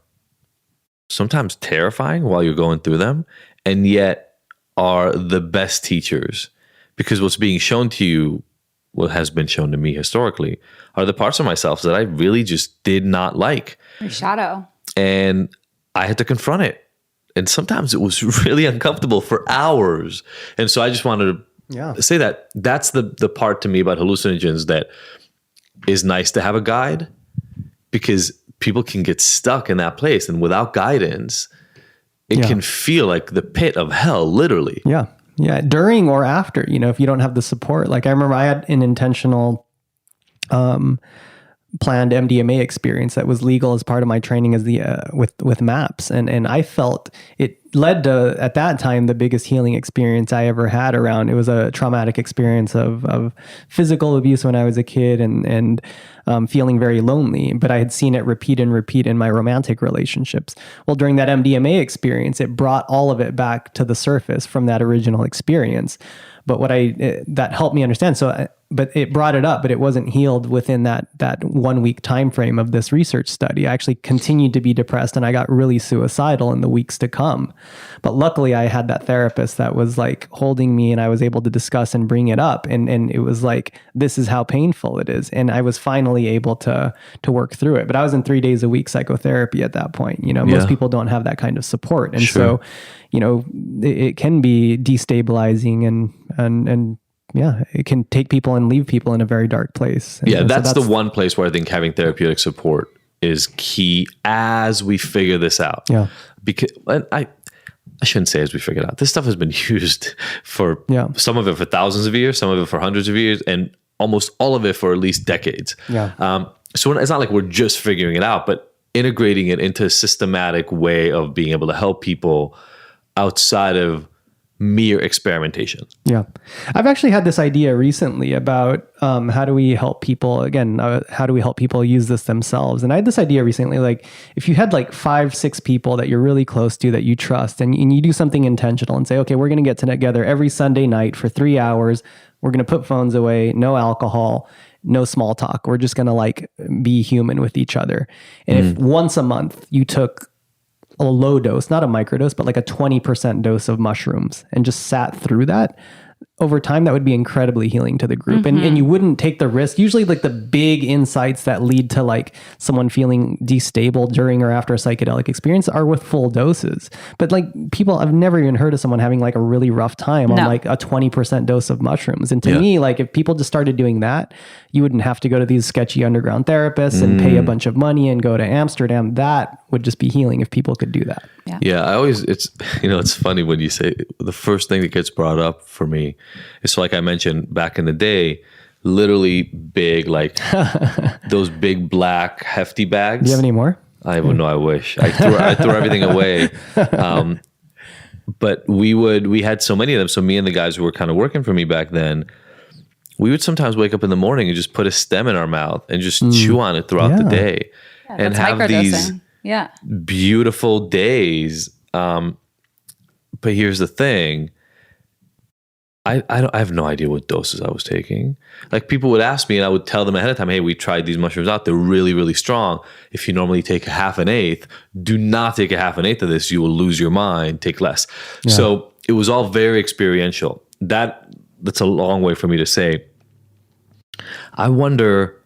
sometimes terrifying while you're going through them, and yet are the best teachers, because what's being shown to you, what has been shown to me historically, are the parts of myself that I really just did not like. Your shadow. And I had to confront it. And sometimes it was really uncomfortable for hours. And so I just wanted to say that that's the part to me about hallucinogens that is nice to have a guide, because people can get stuck in that place, and without guidance, it can feel like the pit of hell, literally. Yeah. Yeah. During or after, if you don't have the support. Like I remember I had an intentional planned MDMA experience that was legal as part of my training as with MAPS. And I felt it led to, at that time, the biggest healing experience I ever had around. It was a traumatic experience of physical abuse when I was a kid and feeling very lonely, but I had seen it repeat and repeat in my romantic relationships. Well, during that MDMA experience, it brought all of it back to the surface from that original experience. But that helped me understand. But it brought it up, but it wasn't healed within that 1 week time frame of this research study. I actually continued to be depressed, and I got really suicidal in the weeks to come. But luckily I had that therapist that was like holding me, and I was able to discuss and bring it up. And it was like, this is how painful it is. And I was finally able to work through it. But I was in 3 days a week psychotherapy at that point. Most people don't have that kind of support. And so, it can be destabilizing and yeah, it can take people and leave people in a very dark place. And that's the one place where I think having therapeutic support is key as we figure this out. Yeah. Because I shouldn't say as we figure it out. This stuff has been used for some of it for thousands of years, some of it for hundreds of years, and almost all of it for at least decades. Yeah. So it's not like we're just figuring it out, but integrating it into a systematic way of being able to help people outside of mere experimentation. Yeah. I've actually had this idea recently about how do we help people, how do we help people use this themselves? And I had this idea recently, like if you had like 5-6 people that you're really close to, that you trust, and you do something intentional and say, okay, we're going to get together every Sunday night for 3 hours. We're going to put phones away, no alcohol, no small talk. We're just going to like be human with each other. And if once a month you took a low dose, not a microdose, but like a 20% dose of mushrooms and just sat through that, over time, that would be incredibly healing to the group. And you wouldn't take the risk. Usually like the big insights that lead to like someone feeling destable during or after a psychedelic experience are with full doses. But like people, I've never even heard of someone having like a really rough time on like a 20% dose of mushrooms. And to me, like if people just started doing that, you wouldn't have to go to these sketchy underground therapists and pay a bunch of money and go to Amsterdam. That would just be healing if people could do that. Yeah. It's funny when you say the first thing that gets brought up for me is, like I mentioned back in the day, literally big, like those big black hefty bags. Do you have any more? I would know. I wish I threw everything away. But we had so many of them. So me and the guys who were kind of working for me back then, we would sometimes wake up in the morning and just put a stem in our mouth and just chew on it throughout the day and have these beautiful days. But here's the thing. I have no idea what doses I was taking. Like people would ask me and I would tell them ahead of time, hey, we tried these mushrooms out. They're really, really strong. If you normally take 1/2, do not take 1/2 of this. You will lose your mind. Take less. Yeah. So it was all very experiential. That's a long way for me to say. I wonder,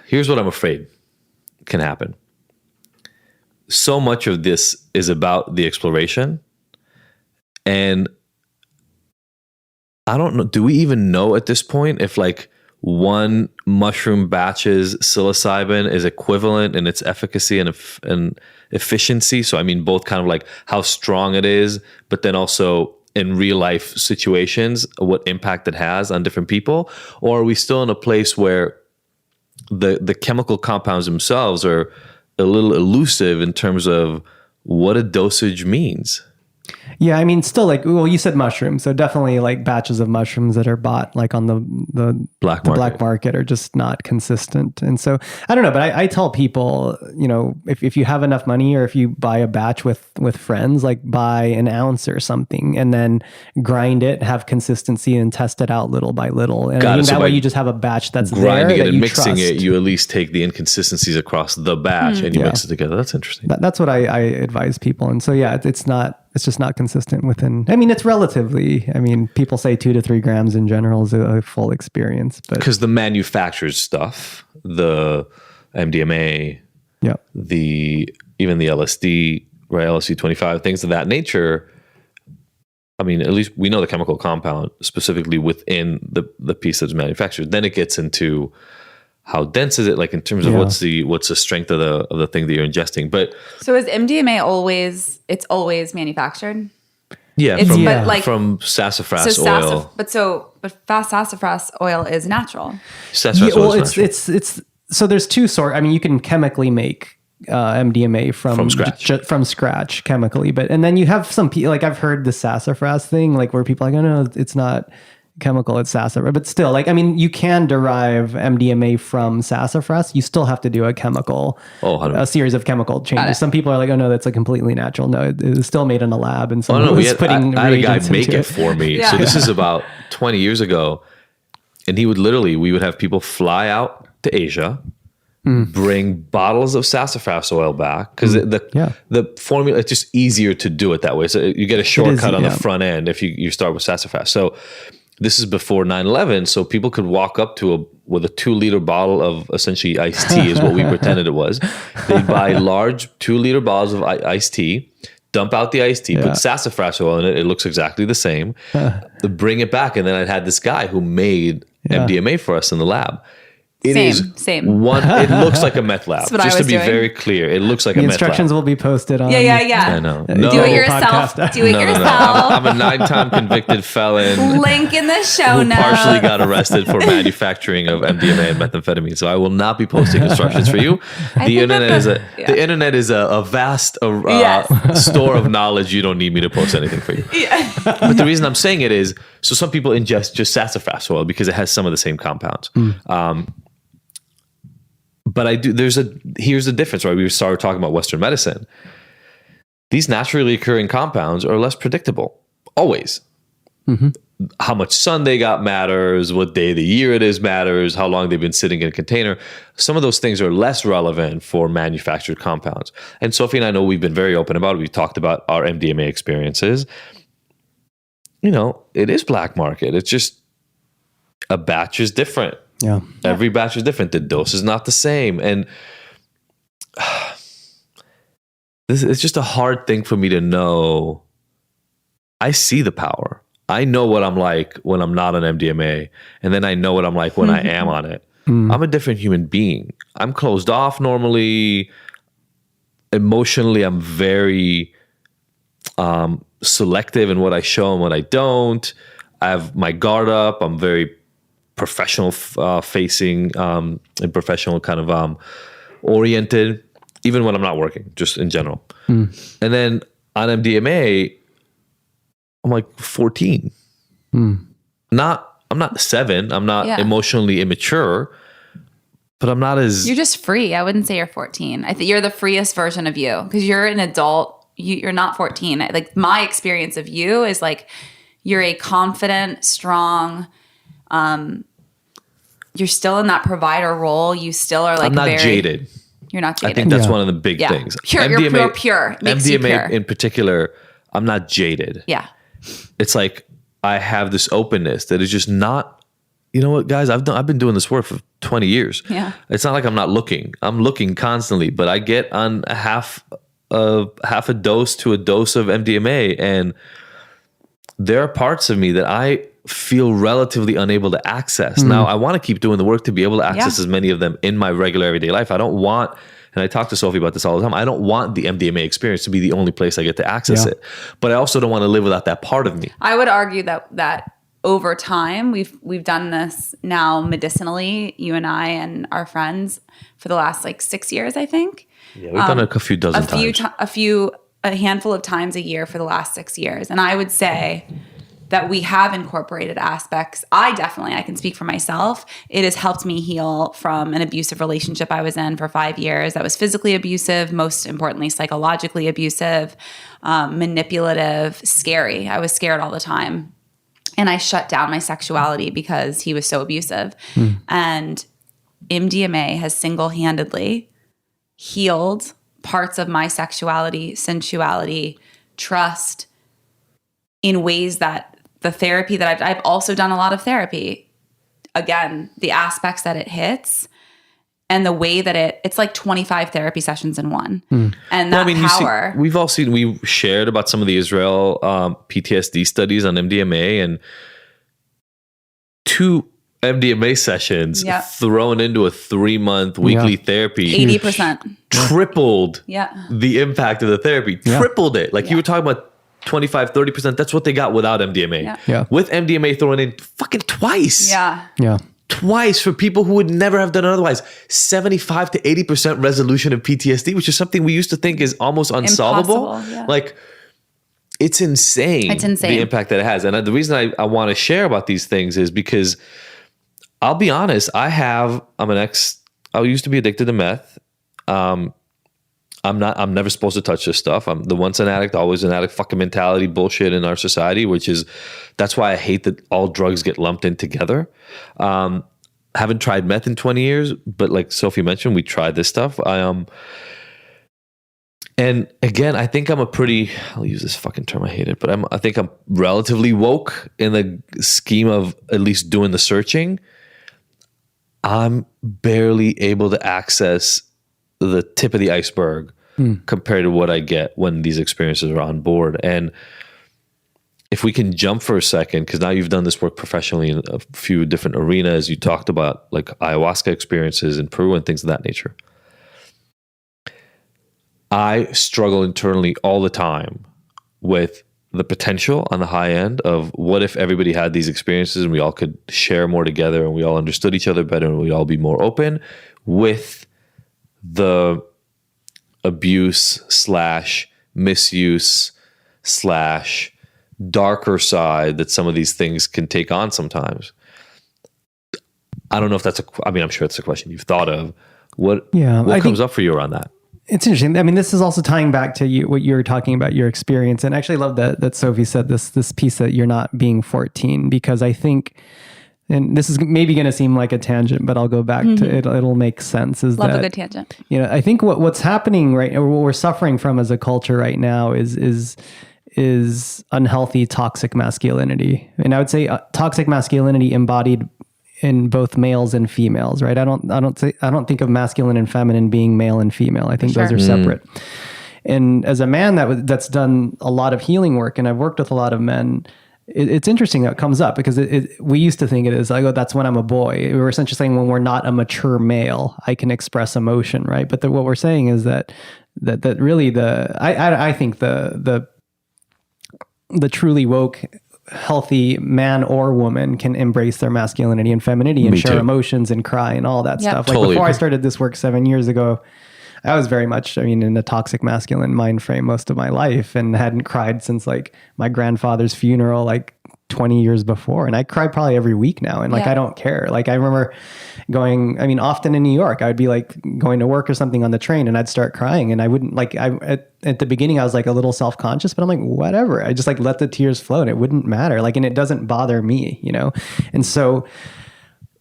here's what I'm afraid can happen. So much of this is about the exploration, and I don't know, do we even know at this point if like one mushroom batch's psilocybin is equivalent in its efficacy and efficiency? So I mean both kind of like how strong it is, but then also in real life situations, what impact it has on different people? Or are we still in a place where the chemical compounds themselves are a little elusive in terms of what a dosage means? Yeah, I mean, still like, well, you said mushrooms, so definitely like batches of mushrooms that are bought like on the black market are just not consistent. And so I don't know, but I tell people, if you have enough money or if you buy a batch with friends, like buy an ounce or something and then grind it, have consistency and test it out little by little. And I think that way you just have a batch that's grinding there it that and mixing trust. it, you at least take the inconsistencies across the batch and you mix it together. That's interesting. That's what I advise people. And so, yeah, it's just not consistent within, I mean, it's relatively, people say 2 to 3 grams in general is a full experience, but because the manufactured stuff, the MDMA, even the LSD, right? LSD 25, things of that nature. I mean, at least we know the chemical compound specifically within the piece that's manufactured. Then it gets into how dense is it, like in terms of what's the strength of the thing that you're ingesting. But so is MDMA always manufactured? Yeah, from sassafras oil. But fast sassafras oil is natural. Sassafras oil is natural. It's so there's two sorts. I mean, you can chemically make MDMA from scratch chemically, and then you have some like I've heard the sassafras thing, like where people are like, oh no, it's not chemical, it's sassafras, but still, like, I mean, you can derive MDMA from sassafras. You still have to do a series of chemical changes. Some people are like, oh no, that's like completely natural. No, it was still made in a lab, and someone was putting I had a guy make it for me. Yeah. So this is about 20 years ago, and we would have people fly out to Asia, bring bottles of sassafras oil back because the formula, it's just easier to do it that way. So you get a shortcut on the front end if you start with sassafras. So this is before 9/11, so people could walk up with a 2-liter bottle of essentially iced tea is what we pretended it was. They'd buy large 2-liter bottles of iced tea, dump out the iced tea, put sassafras oil in it. It looks exactly the same. Bring it back, and then I'd had this guy who made MDMA for us in the lab. It Same. It looks like a meth lab. Just to be doing. very clear, it looks like the a meth lab. instructions will be posted on. Yeah. I know. Do it yourself. Do it yourself. I'm a 9-time convicted felon. Link in the show notes. Partially got arrested for manufacturing of MDMA and methamphetamine. So I will not be posting instructions for you. The internet is a vast store of knowledge. You don't need me to post anything for you. Yeah. But the reason I'm saying it is, so some people ingest just sassafras oil because it has some of the same compounds. But here's the difference, right? We started talking about Western medicine. These naturally occurring compounds are less predictable, always. Mm-hmm. How much sun they got matters, what day of the year it is matters, how long they've been sitting in a container. Some of those things are less relevant for manufactured compounds. And Sophie and I know we've been very open about it. We've talked about our MDMA experiences. It is black market. It's just a batch is different. Yeah. Every batch is different. The dose is not the same. And it's just a hard thing for me to know. I see the power. I know what I'm like when I'm not on MDMA. And then I know what I'm like when I am on it. I'm a different human being. I'm closed off normally. Emotionally, I'm very selective in what I show and what I don't. I have my guard up. I'm very professional facing and professional kind of oriented, even when I'm not working, just in general. And then on MDMA, I'm like 14. I'm not 7. I'm not emotionally immature, but I'm not as... You're just free. I wouldn't say you're 14. I think you're the freest version of you because you're an adult. You're not 14. Like my experience of you is like you're a confident, strong... you're still in that provider role. You still are like I'm not jaded. You're not jaded. I think that's one of the big things. Pure, you're pure. It makes you pure. In particular, I'm not jaded. Yeah. It's like I have this openness that is just not, you know what, guys, I've been doing this work for 20 years. Yeah. It's not like I'm not looking. I'm looking constantly, but I get on half a dose to a dose of MDMA, and there are parts of me that I feel relatively unable to access. Now, I want to keep doing the work to be able to access as many of them in my regular everyday life. I don't want, and I talk to Sophie about this all the time, I don't want the MDMA experience to be the only place I get to access it. But I also don't want to live without that part of me. I would argue that over time, we've done this now medicinally, you and I and our friends, for the last like 6 years, I think. Yeah, we've done it a few dozen times. A handful of times a year for the last 6 years. And I would say that we have incorporated aspects. I can speak for myself. It has helped me heal from an abusive relationship I was in for 5 years that was physically abusive, most importantly, psychologically abusive, manipulative, scary. I was scared all the time. And I shut down my sexuality because he was so abusive. And MDMA has single-handedly healed parts of my sexuality, sensuality, trust in ways that the therapy that I've also done a lot of therapy. Again, the aspects that it hits and the way that it's like 25 therapy sessions in one. And that power. We've shared about some of the Israel PTSD studies on MDMA, and 2 MDMA sessions thrown into a 3-month weekly therapy. 80%. Tripled the impact of the therapy. Tripled it. Like you were talking about 25, 30%. That's what they got without MDMA. With MDMA thrown in fucking twice. Twice for people who would never have done it otherwise. 75 to 80% resolution of PTSD, which is something we used to think is almost unsolvable. Like, it's insane. It's insane. The impact that it has. And the reason I want to share about these things is because I'll be honest, I used to be addicted to meth. I'm never supposed to touch this stuff. I'm the once an addict, always an addict fucking mentality bullshit in our society, that's why I hate that all drugs get lumped in together. Haven't tried meth in 20 years, but like Sophie mentioned, we tried this stuff. And again, I think I'll use this fucking term, I hate it, but I think I'm relatively woke in the scheme of at least doing the searching. I'm barely able to access the tip of the iceberg compared to what I get when these experiences are on board. And if we can jump for a second, because now you've done this work professionally in a few different arenas. You talked about like ayahuasca experiences in Peru and things of that nature. I struggle internally all the time with the potential on the high end of what if everybody had these experiences and we all could share more together and we all understood each other better and we all be more open, with the abuse / misuse / darker side that some of these things can take on sometimes. I don't know if that's I'm sure it's a question you've thought of. What comes up for you around that? It's interesting. I mean, this is also tying back to what you were talking about, your experience. And I actually love that Sophie said this piece that you're not being 14, because I think, and this is maybe going to seem like a tangent, but I'll go back to it. It'll make sense. Love a good tangent. I think what's happening right now, what we're suffering from as a culture right now is unhealthy, toxic masculinity. And I would say toxic masculinity embodied in both males and females, right? I don't think of masculine and feminine being male and female. I think those are separate. And as a man that's done a lot of healing work, and I've worked with a lot of men, it's interesting that it comes up, because we used to think it is like, oh, that's when I'm a boy. We were essentially saying when we're not a mature male, I can express emotion, right? But what we're saying is that really I think the truly woke, healthy man or woman can embrace their masculinity and femininity and share emotions and cry and all that stuff. Like totally. Before I started this work 7 years ago, I was very much, in a toxic masculine mind frame most of my life, and hadn't cried since like my grandfather's funeral, like 20 years before. And I cry probably every week now. And I don't care. Like I remember going, often in New York, I would be like going to work or something on the train and I'd start crying, and I wouldn't at the beginning I was like a little self-conscious, but I'm like, whatever. I just like let the tears flow and it wouldn't matter. And it doesn't bother me, And so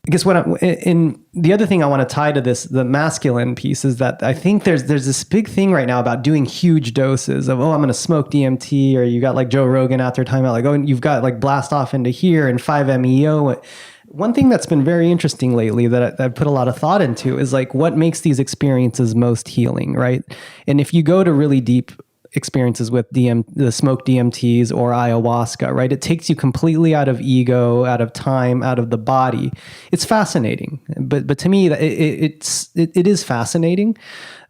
I guess the other thing I want to tie to this, the masculine piece, is that I think there's this big thing right now about doing huge doses of, I'm going to smoke DMT, or you got like Joe Rogan out there talking about like, oh, you've got like blast off into here and 5-MeO. One thing that's been very interesting lately that I've put a lot of thought into is like what makes these experiences most healing, right? And if you go to really deep experiences with the smoked DMTs or ayahuasca, right? It takes you completely out of ego, out of time, out of the body. It's fascinating, but to me, it is fascinating.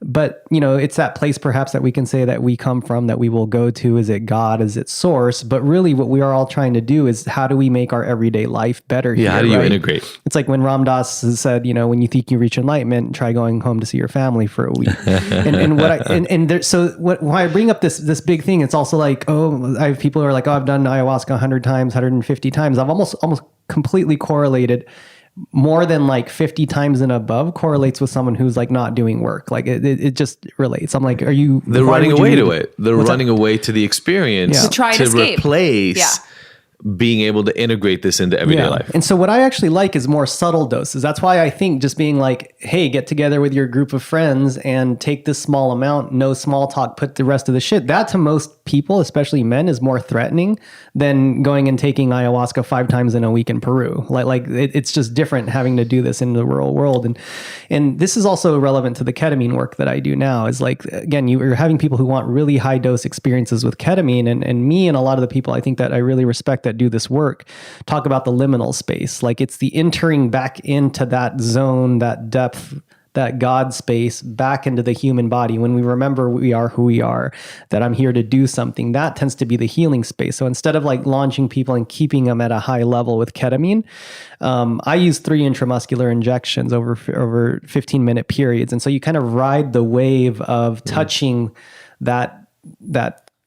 But it's that place perhaps that we can say that we come from, that we will go to. Is it God? Is it source? But really, what we are all trying to do is how do we make our everyday life better? Yeah, how do you integrate? It's like when Ram Dass has said, when you think you reach enlightenment, try going home to see your family for a week. Why I bring up this big thing, it's also like, I have people who are like, I've done ayahuasca 100 times, 150 times. I've almost completely correlated. More than like 50 times and above correlates with someone who's like not doing work. Like it just relates. I'm like, they're running away to it. They're running away to the experience to try and escape. Replace being able to integrate this into everyday life. And so what I actually like is more subtle doses. That's why I think just being like, hey, get together with your group of friends and take this small amount, no small talk, put the rest of the shit. That to most people, especially men, is more threatening than going and taking ayahuasca 5 times in a week in Peru. It's just different having to do this in the real world. And this is also relevant to the ketamine work that I do now, is like, again, you're having people who want really high dose experiences with ketamine, and me and a lot of the people I think that I really respect that do this work talk about the liminal space. Like it's the entering back into that zone, that depth, that God space, back into the human body. When we remember we are who we are, that I'm here to do something, that tends to be the healing space. So instead of like launching people and keeping them at a high level with ketamine, I use 3 intramuscular injections over 15-minute periods. And so you kind of ride the wave of touching that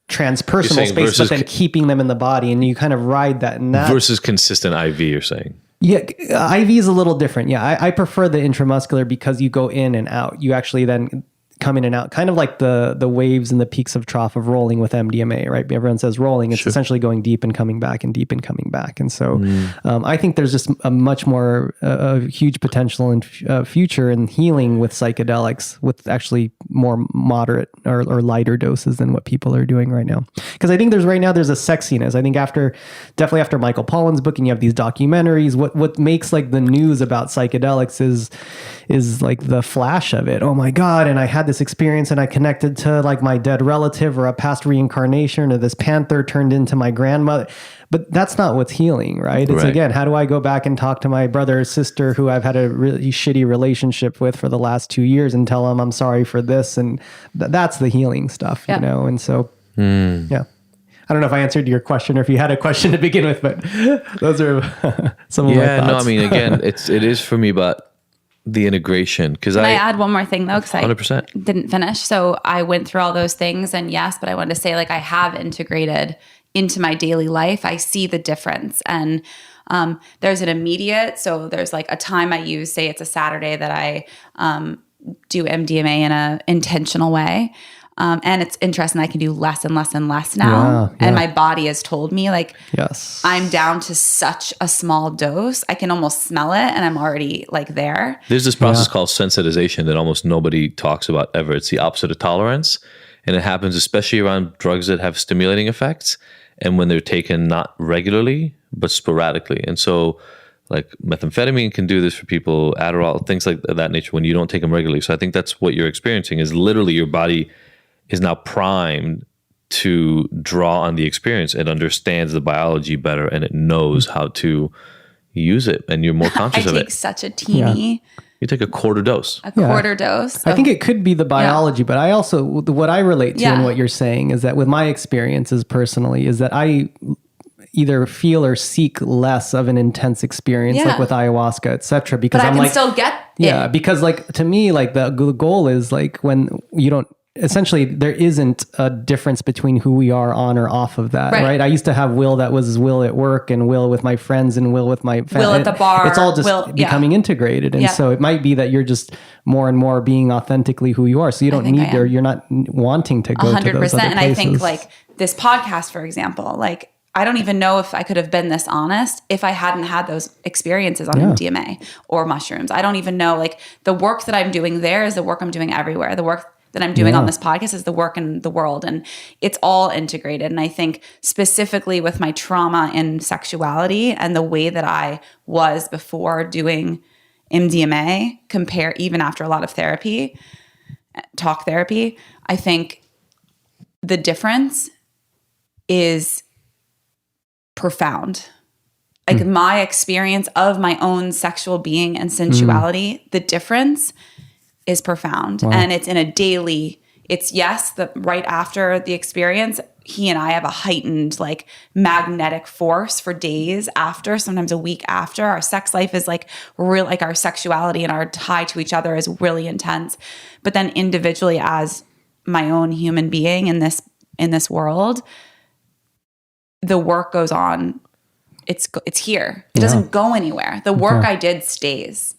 transpersonal space, but then keeping them in the body, and you kind of ride that. And that versus consistent IV, you're saying? Yeah, IV is a little different. Yeah, I prefer the intramuscular because you go in and out. You actually then come in and out, kind of like the waves and the peaks of trough of rolling with MDMA, right? Everyone says rolling. It's essentially going deep and coming back and deep and coming back. And so I think there's just a much more a huge potential in future in healing with psychedelics, with actually more moderate or lighter doses than what people are doing right now. Because I think there's a sexiness. I think definitely after Michael Pollan's book, and you have these documentaries, what makes like the news about psychedelics is like the flash of it. Oh my God. And I had this experience and I connected to like my dead relative or a past reincarnation, or this panther turned into my grandmother. But that's not what's healing, right? It's again, how do I go back and talk to my brother or sister who I've had a really shitty relationship with for the last 2 years and tell them I'm sorry for this. And that's the healing stuff, you know? And so, yeah. I don't know if I answered your question or if you had a question to begin with, but those are some of my thoughts. Yeah, no, I mean, again, it is for me about the integration. Can I add one more thing though? Because 100%. Didn't finish. So I went through all those things, and yes, but I wanted to say like I have integrated into my daily life. I see the difference. And there's an immediate, so there's like a time I use, say it's a Saturday that I do MDMA in a intentional way. And it's interesting, I can do less and less and less now. Yeah. And my body has told me like, yes, I'm down to such a small dose. I can almost smell it and I'm already like there. There's this process called sensitization that almost nobody talks about ever. It's the opposite of tolerance. And it happens especially around drugs that have stimulating effects and when they're taken not regularly, but sporadically. And so like methamphetamine can do this for people, Adderall, things like that nature when you don't take them regularly. So I think that's what you're experiencing is literally your body is now primed to draw on the experience. It understands the biology better and it knows how to use it, and you're more conscious of it. I take such a teeny. You take a quarter dose. A quarter dose. I think it could be the biology, but I also, what I relate to and what you're saying is that with my experiences personally is that I either feel or seek less of an intense experience, like with ayahuasca, et cetera, because I'm like, still get it. Because like to me, like the goal is like when you don't, essentially there isn't a difference between who we are on or off of that, right? I used to have will that was will at work and will with my friends and will with my family. Will at the bar. It's all just becoming integrated. And so it might be that you're just more and more being authentically who you are. So you don't need or you're not wanting to go 100%, to those other places. And I think like this podcast, for example, like I don't even know if I could have been this honest if I hadn't had those experiences on MDMA or mushrooms. I don't even know, like the work that I'm doing there is the work I'm doing everywhere. The work that I'm doing on this podcast is the work in the world, and it's all integrated. And I think specifically with my trauma in sexuality and the way that I was before doing MDMA, compare even after a lot of therapy, talk therapy, I think the difference is profound. Like my experience of my own sexual being and sensuality, the difference is profound. And it's in a daily, it's right after the experience, he and I have a heightened like magnetic force for days after, sometimes a week after. Our sex life is like real, like our sexuality and our tie to each other is really intense. But then individually as my own human being in this world, the work goes on. It's here. It doesn't go anywhere. The work I did stays.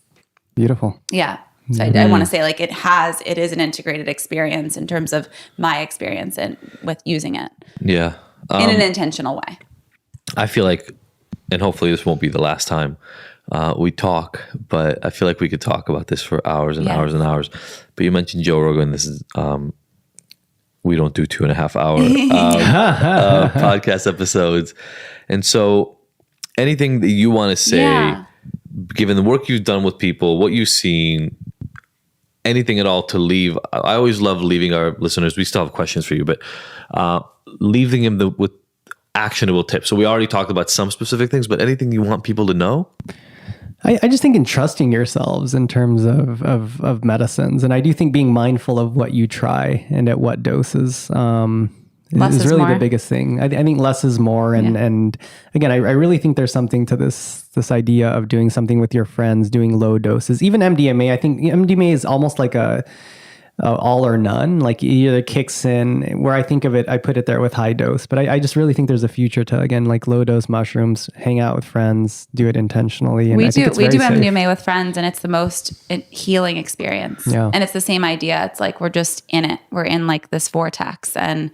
Beautiful. Yeah. So I want to say like it is an integrated experience in terms of my experience with using it. Yeah. In an intentional way. I feel like, and hopefully this won't be the last time we talk, but I feel like we could talk about this for hours and hours and hours. But you mentioned Joe Rogan. This is, we don't do 2.5 hour podcast episodes. And so anything that you want to say, given the work you've done with people, what you've seen, anything at all to leave. I always love leaving our listeners. We still have questions for you, but leaving them with actionable tips. So we already talked about some specific things, but anything you want people to know? I just think in trusting yourselves in terms of medicines. And I do think being mindful of what you try and at what doses is really the biggest thing. I think less is more. And again, I really think there's something to this idea of doing something with your friends, doing low doses. Even MDMA, I think MDMA is almost like a all or none. Like it either kicks in, where I think of it, I put it there with high dose. But I just really think there's a future to, again, like low dose mushrooms, hang out with friends, do it intentionally. And we do MDMA with friends, and it's the most healing experience. Yeah. And it's the same idea. It's like we're just in it. We're in like this vortex, and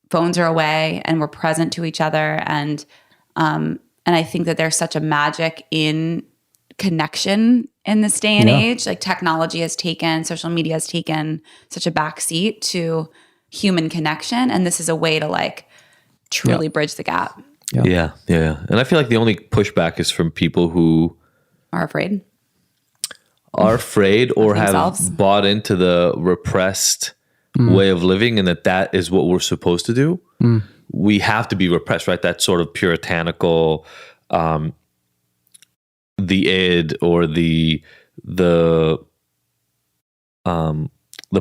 phones are away, and we're present to each other. And I think that there's such a magic in connection in this day and age. Like social media has taken such a backseat to human connection. And this is a way to like truly bridge the gap. Yeah. And I feel like the only pushback is from people who are afraid. are afraid or have themselves. bought into the repressed way of living and that is what we're supposed to do. We have to be repressed, right? That sort of puritanical, the id or the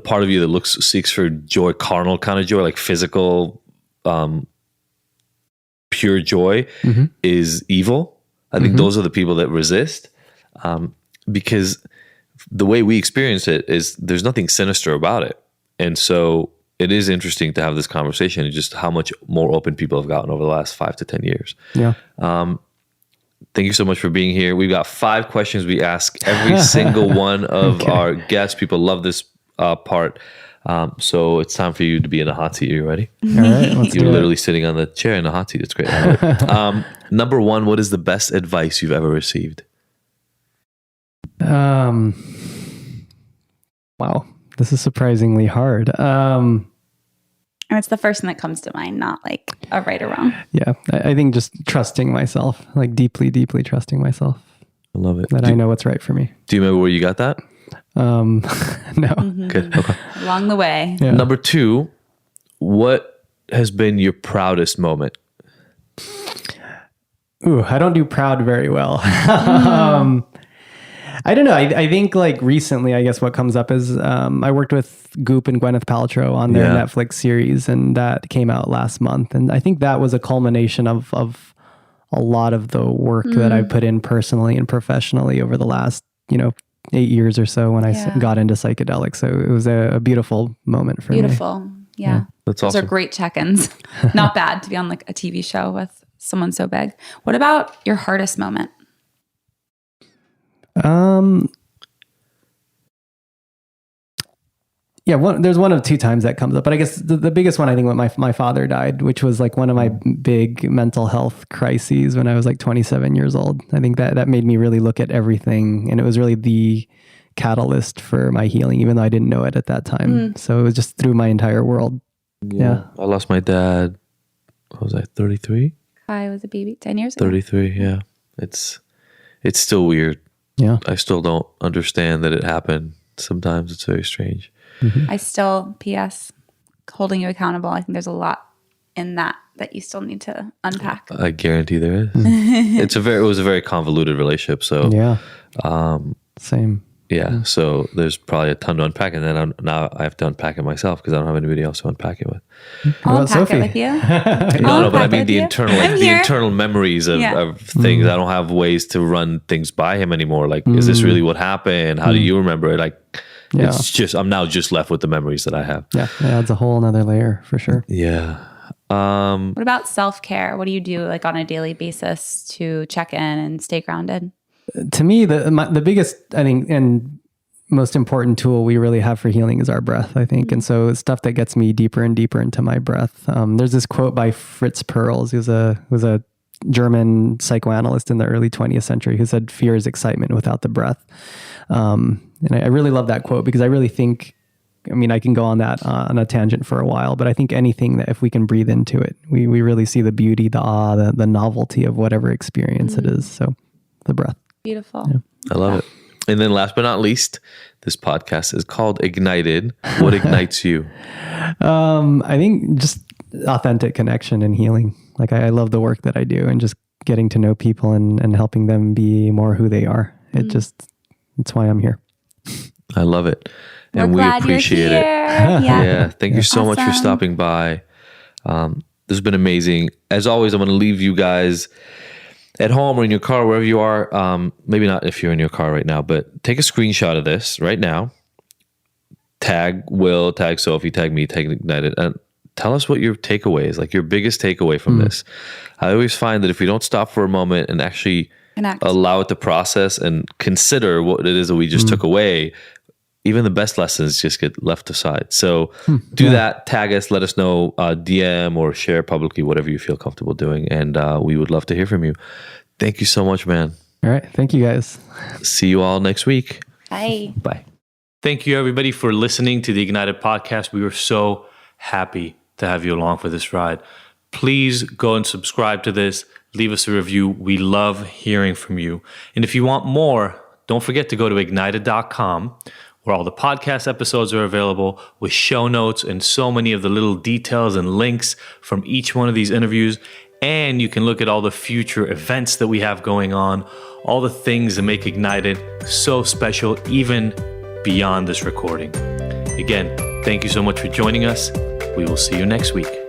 part of you that seeks for joy, carnal kind of joy, like physical, pure joy is evil. I think those are the people that resist, because the way we experience it is there's nothing sinister about it. And so it is interesting to have this conversation and just how much more open people have gotten over the last 5 to 10 years. Yeah. Thank you so much for being here. We've got 5 questions we ask every single one of our guests. People love this part. So it's time for you to be in a hot seat. Are you ready? All right. Let's You're do literally it. sitting on the chair in a hot seat. It's great. I love it. Number 1, what is the best advice you've ever received? Wow. This is surprisingly hard. And it's the first thing that comes to mind, not like a right or wrong. Yeah. I think just trusting myself, like deeply, deeply trusting myself. I love it. That I know what's right for me. Do you remember where you got that? No. Good. Okay. Along the way. Yeah. Number 2, what has been your proudest moment? Ooh, I don't do proud very well. I don't know. I think like recently, I guess what comes up is I worked with Goop and Gwyneth Paltrow on their Netflix series, and that came out last month. And I think that was a culmination of a lot of the work that I put in personally and professionally over the last, 8 years or so when I got into psychedelics. So it was a beautiful moment for me. Beautiful. Yeah. That's Those awesome. are great check-ins. Not bad to be on like a TV show with someone so big. What about your hardest moment? Yeah, there's one of 2 times that comes up, but I guess the biggest one, I think, when my father died, which was like one of my big mental health crises when I was like 27 years old. I think that made me really look at everything, and it was really the catalyst for my healing, even though I didn't know it at that time. So it was just through my entire world. Yeah. I lost my dad. What was I, 33? I was a baby 10 years ago. 33, yeah. It's still weird. Yeah. I still don't understand that it happened. Sometimes it's very strange. I still, P.S., holding you accountable. I think there's a lot in that you still need to unpack. I guarantee there is. It was a very convoluted relationship. So Yeah. Same. yeah. So there's probably a ton to unpack, and then now I have to unpack it myself because I don't have anybody else to unpack it with. I'll about unpack Sophie? it with you. No, but I mean the unpack it with internal, you. like I'm the here. internal memories of things. I don't have ways to run things by him anymore. Like, is this really what happened? How do you remember it? Like, it's just I'm now just left with the memories that I have. Yeah. It adds a whole nother layer for sure. Yeah. What about self-care? What do you do like on a daily basis to check in and stay grounded? To me, the biggest, I think, and most important tool we really have for healing is our breath, I think. And so it's stuff that gets me deeper and deeper into my breath. There's this quote by Fritz Perls, who was a German psychoanalyst in the early 20th century, who said, "Fear is excitement without the breath." And I really love that quote because I really think, I can go on a tangent for a while, but I think anything that if we can breathe into it, we really see the beauty, the awe, the novelty of whatever experience it is. So the breath. Beautiful. Yeah. I love it. And then last but not least, this podcast is called Ignited. What ignites you? I think just authentic connection and healing. Like I love the work that I do and just getting to know people and helping them be more who they are. It's why I'm here. I love it. And we glad appreciate you're it. here. Yeah. Thank you so much for Awesome. stopping by. This has been amazing. As always, I'm going to leave you guys at home or in your car, wherever you are. Maybe not if you're in your car right now, but take a screenshot of this right now. Tag Will, tag Sophie, tag me, tag Ignited, and tell us what your takeaway is, like your biggest takeaway from this. I always find that if we don't stop for a moment and actually Connect. allow it to process and consider what it is that we just took away, even the best lessons just get left aside. So do that, tag us, let us know, DM or share publicly, whatever you feel comfortable doing. And we would love to hear from you. Thank you so much, man. All right. Thank you guys. See you all next week. Bye. Bye. Thank you, everybody, for listening to the Ignited podcast. We were so happy to have you along for this ride. Please go and subscribe to this. Leave us a review. We love hearing from you. And if you want more, don't forget to go to ignited.com, where all the podcast episodes are available with show notes and so many of the little details and links from each one of these interviews. And you can look at all the future events that we have going on, all the things that make Ignited so special, even beyond this recording. Again, thank you so much for joining us. We will see you next week.